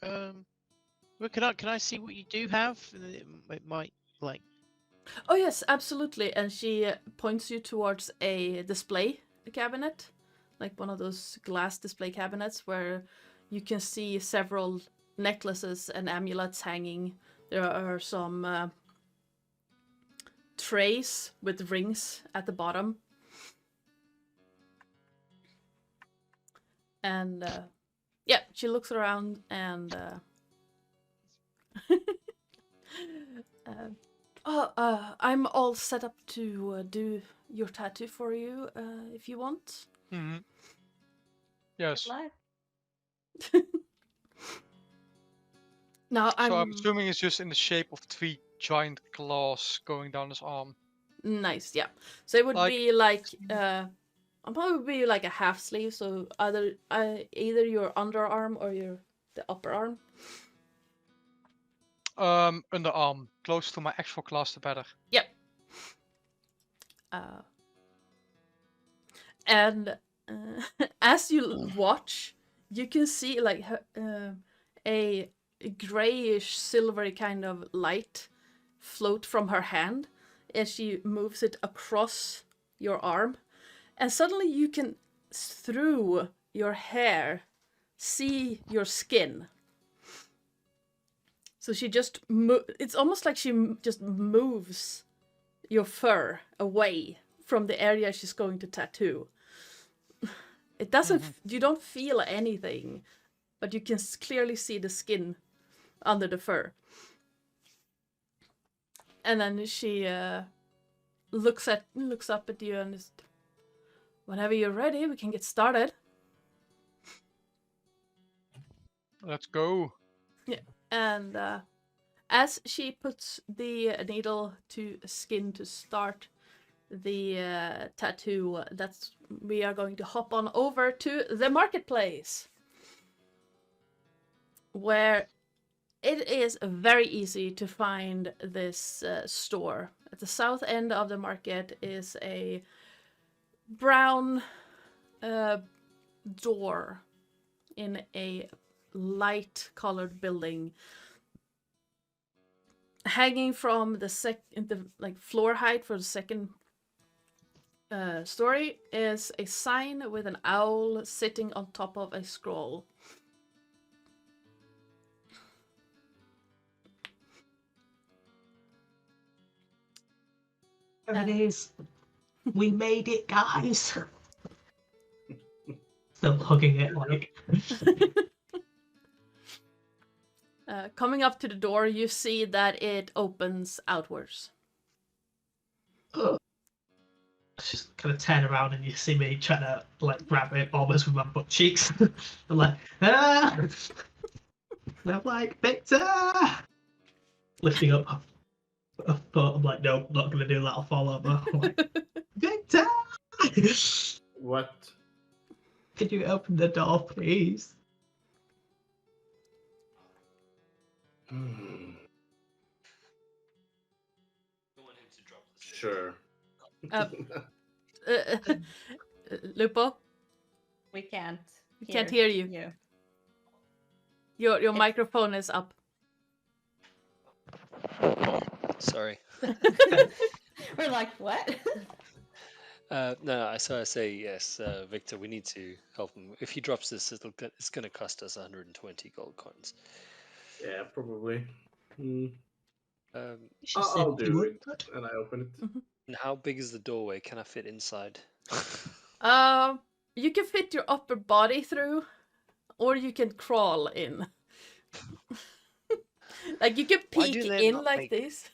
Well, can I see what you do have? It might like. Oh yes, absolutely. And she points you towards a display cabinet, like one of those glass display cabinets where you can see several necklaces and amulets hanging. There are some trays with rings at the bottom. And yeah, she looks around and I'm all set up to do your tattoo for you if you want. Mm-hmm. Yes. Now So I'm assuming it's just in the shape of 3 giant claws going down his arm. Nice, yeah. So it would be like I'll probably be like a half sleeve, so either your underarm or the upper arm. Underarm. Close to my actual class, the better. Yep. And as you watch, you can see like a grayish silvery kind of light float from her hand as she moves it across your arm, and suddenly you can, through your hair, see your skin. So she just it's almost like she just moves your fur away from the area she's going to tattoo. It doesn't, you don't feel anything, but you can clearly see the skin under the fur. And then she looks up at you and is, whenever you're ready, we can get started. Let's go. Yeah, and as she puts the needle to skin to start the tattoo, we are going to hop on over to the marketplace, where it is very easy to find this store. At the south end of the market is a brown door in a light colored building. Hanging from the floor height for the second story is a sign with an owl sitting on top of a scroll. There it is. We made it, guys. Still hugging it like. Coming up to the door, you see that it opens outwards. Just kind of turn around and you see me trying to like grab it almost with my butt cheeks. I'm like, ah! And I'm like, Victor! Lifting up. But I'm like, no, I'm not gonna do that. I'll fall over. I'm like, Victor! What? Could you open the door, please? Sure. Lupo, We can't. we can't hear you. Your microphone is up. Sorry. We're like, what? No, so I say yes, Victor. We need to help him. If he drops this, it's going to cost us 120 gold coins. Yeah, probably. I'll do it. And I open it. And how big is the doorway? Can I fit inside? You can fit your upper body through, or you can crawl in. Like you can peek in like this.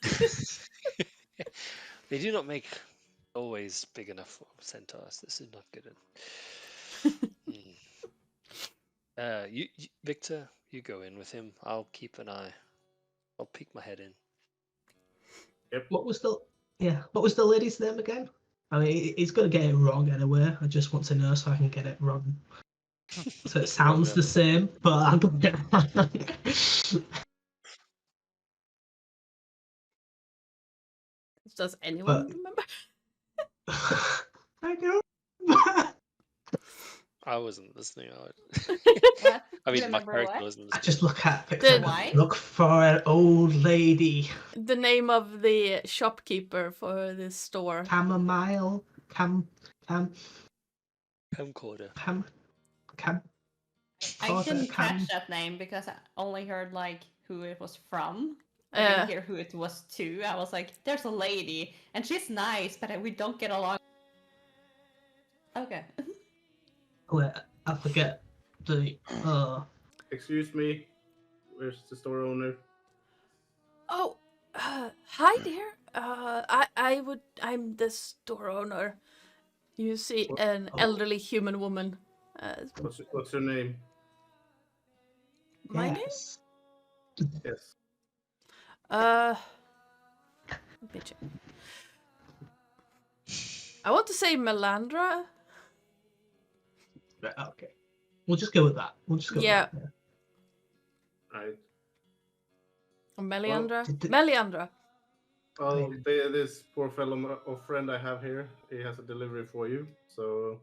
They do not make doorways big enough for centaurs. This is not good. You, Victor, you go in with him. I'll keep an eye. I'll peek my head in. Yep. What was the lady's name again? I mean, he's gonna get it wrong anyway. I just want to know so I can get it wrong. So it sounds the same, but I'm gonna get it wrong. Does anyone remember? I know. I wasn't listening. What? I mean, my Remember character what? wasn't I listening. just look at The- Why? look for an old lady. The name of the shopkeeper for this store. Chamomile. Camcorder. I didn't catch that name because I only heard like who it was from. I Yeah. didn't hear who it was to. I was like, there's a lady and she's nice, but we don't get along. Okay. Wait, I forget the. Excuse me. Where's the store owner? Oh, hi there. I'm the store owner. You see an elderly human woman. What's her name? My name? Yes. Yes. Let me check. I want to say Melandra. Right, okay. We'll just go with that. Yeah. With that, Right. Meliandra? did- Meliandra. Well, this poor fellow or friend I have here, he has a delivery for you. So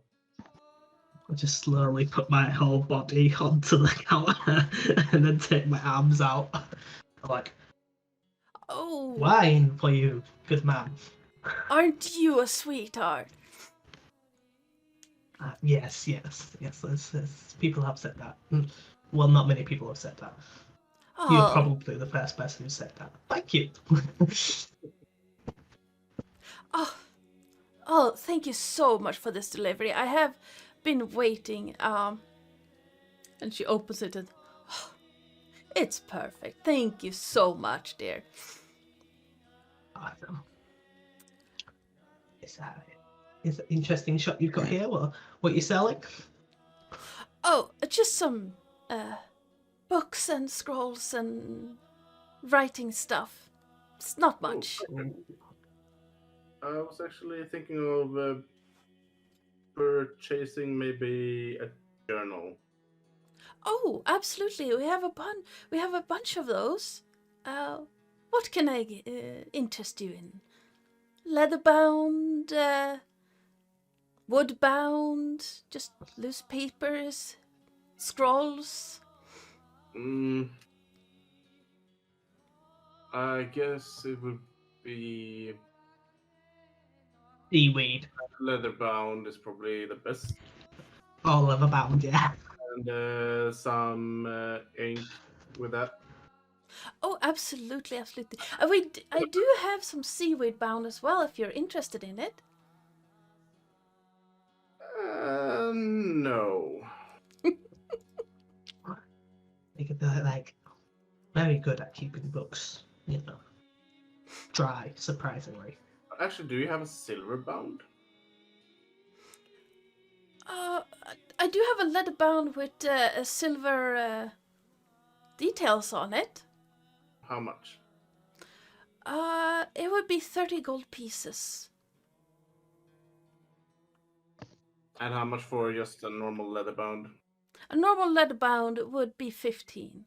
I'll just slowly put my whole body onto the counter and then take my arms out. Like, Oh, wine for you, good man. aren't you a sweetheart? Yes. People have said that. Well, not many people have said that. You're Oh, probably the first person who said that. Thank you. oh, thank you so much for this delivery. I have been waiting. And she opens it and it's perfect. Thank you so much, dear. Awesome. It's an interesting shop you've got here. What you selling? Oh, just some books and scrolls and writing stuff. It's not much. I was actually thinking of purchasing maybe a journal. Oh, absolutely. We have a bunch of those. What can I interest you in? Leather-bound, wood-bound, just loose papers, scrolls. I guess it would be Seaweed. leather bound is probably the best, All of about, yeah. and some ink with that. Oh, absolutely. I do have some seaweed bound as well, if you're interested in it. No. They're like very good at keeping books, dry, surprisingly. Actually, do you have a silver bound? I do have a leather bound with a silver details on it. How much? It would be 30 gold pieces. And how much for just a normal leather bound? A normal leather bound would be 15.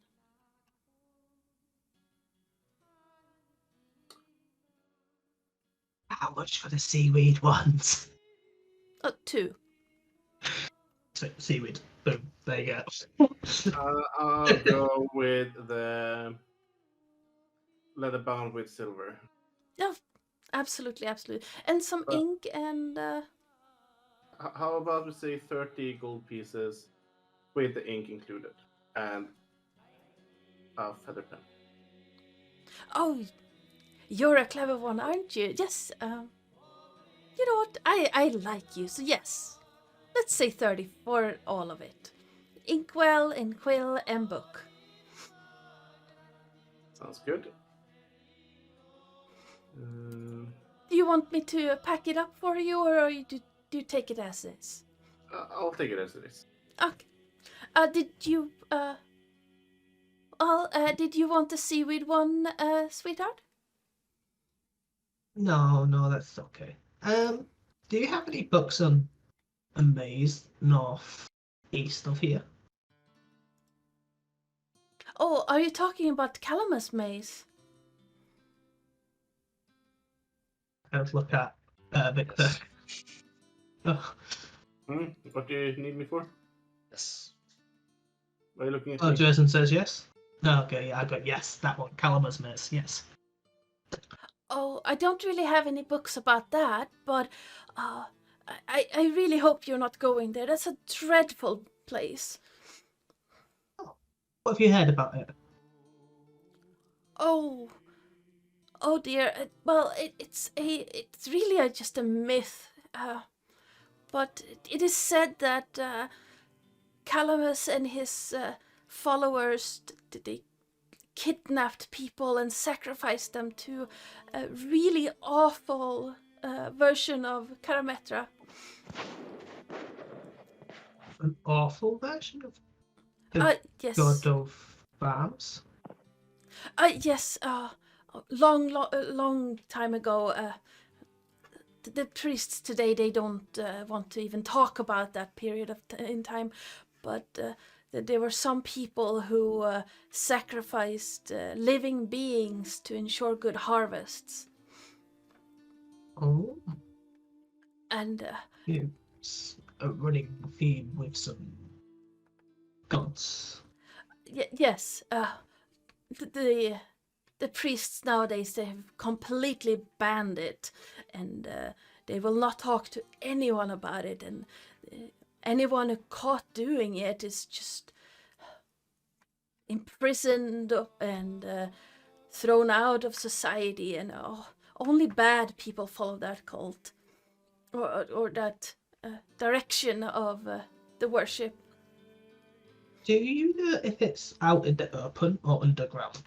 How much for the seaweed ones? 2. Seaweed. Boom. There you go. I'll go with the leather bound with silver. Yeah, absolutely. And some ink and... How about we say 30 gold pieces with the ink included and a feather pen? Oh, you're a clever one, aren't you? Yes, you know what? I like you, so yes. Let's say 30 for all of it. Inkwell, Inquill, and book. Sounds good. Do you want me to pack it up for you, or do you take it as is? I'll take it as it is. Okay. Did you want the seaweed one, sweetheart? No, that's okay. Do you have any books on a maze north east of here? Oh, are you talking about Calamus Maze? I would look at Victor. Oh, What do you need me for? Yes. Why are you looking at oh me? Jason says yes. No, okay, yeah, I got yes. That one, Calamus Maze. Yes. Oh, I don't really have any books about that, but I really hope you're not going there. That's a dreadful place. What have you heard about it? Oh dear. Well, it's really just a myth. But it is said that Calamus and his followers they kidnapped people and sacrificed them to a really awful version of Karametra. An awful version of the Yes. God of Farms? Yes. Long time ago, the priests today, they don't want to even talk about that period of in time, but there were some people who sacrificed living beings to ensure good harvests. Oh, And it's a running theme with some gods. yes, the priests nowadays, they have completely banned it, and they will not talk to anyone about it, and anyone who caught doing it is just imprisoned and thrown out of society, and only bad people follow that cult or that direction of the worship. Do you know if it's out in the open or underground?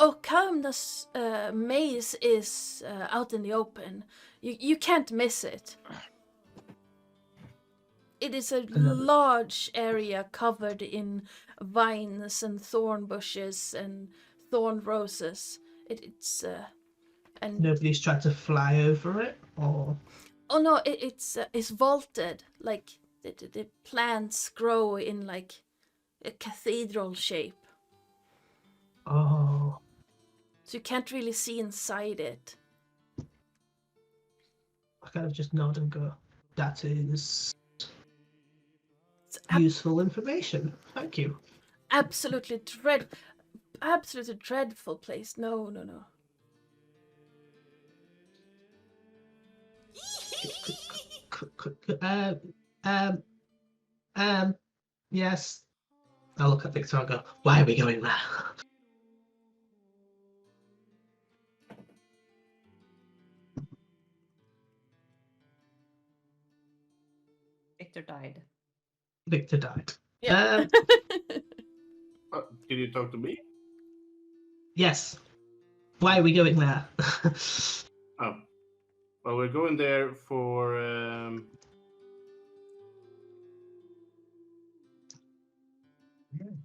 Oh, Kaumna's maze is out in the open. You can't miss it. It is a large area covered in vines and thorn bushes and thorn roses. It's and Nobody's tried to fly over it, or oh no, it's vaulted. Like the plants grow in like a cathedral shape, oh, so you can't really see inside it. I kind of just nod and go, "That is It's useful information. Thank you." absolutely dreadful place. No. Yes. I look at Victor and go, "Why are we going there?" Victor died. Victor died. Yeah. Did you talk to me? Yes. Why are we going there? Oh. Well, we're going there for...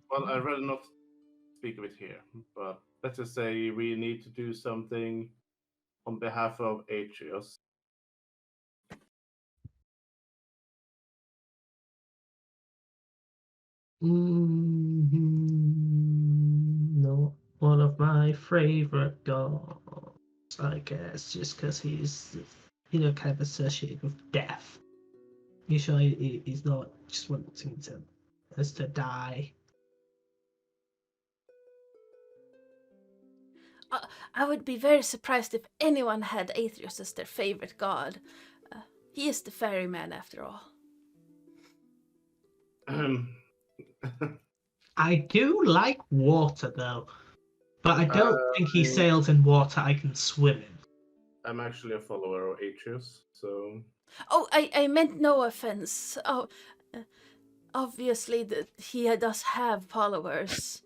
Well, I'd rather not speak of it here, but let's just say we need to do something on behalf of Atreus. Not one of my favorite gods, I guess, just because he's, kind of associated with death. Usually, he's not just wanting us to die. I would be very surprised if anyone had Atreus as their favorite god. He is the ferryman, after all. I do like water, though, but I don't think he sails in water I can swim in. I'm actually a follower of Atreus, so... Oh, I meant no offense. Oh, obviously he does have followers.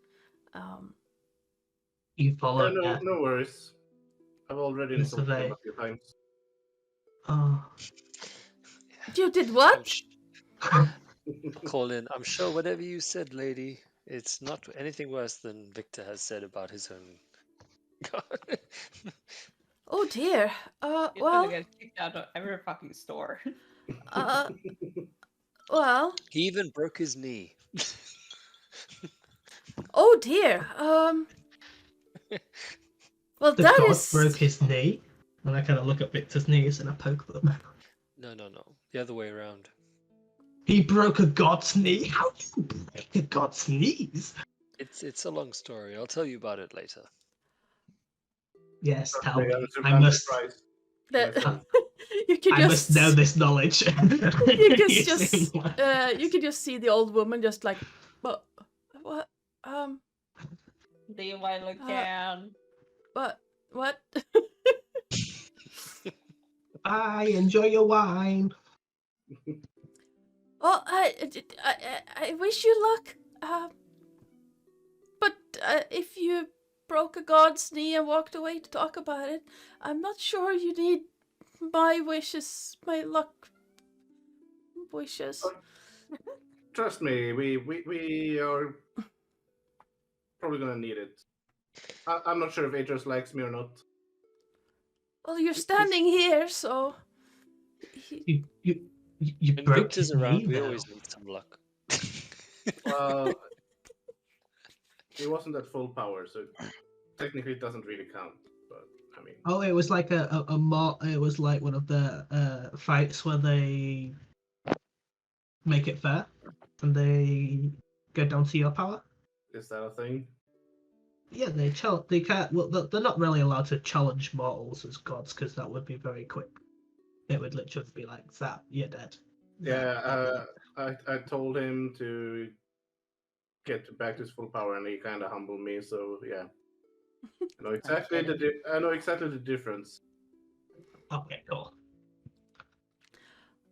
You follow no worries. I've already insulted him a few times. Oh. You did what? Call in. I'm sure whatever you said, lady, it's not anything worse than Victor has said about his own god. Oh dear. You're Well, gonna get kicked out of every fucking store. well. He even broke his knee. Oh dear. Well, the god broke his knee, and I kind of look at Victor's knees and I poke them. No. The other way around. He broke a god's knee? How do you break a god's knees? It's a long story. I'll tell you about it later. Yes, tell me. I must know this knowledge. You could just see the old woman just like, what? Do you want to look down? What? Bye, enjoy your wine. Well, I wish you luck. But if you broke a god's knee and walked away to talk about it, I'm not sure you need my wishes, my luck wishes. Trust me, we are probably gonna need it. I'm not sure if Atreus likes me or not. Well, you're standing here, so. You When broke Victor's his around, knee we now. always need some luck. Well, he wasn't at full power, so technically it doesn't really count. But I mean, Oh, it was like it was like one of the fights where they make it fair and they go down to your power. is that a thing? Yeah, they can't. Well, they're not really allowed to challenge mortals as gods because that would be very quick. It would literally be like, "Zap, you're dead." Yeah, I told him to get back to his full power, and he kind of humbled me. So yeah, I know exactly I know exactly the difference. Okay, cool.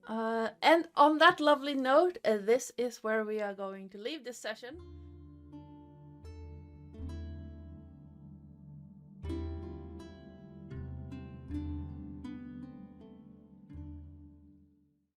And on that lovely note, this is where we are going to leave this session.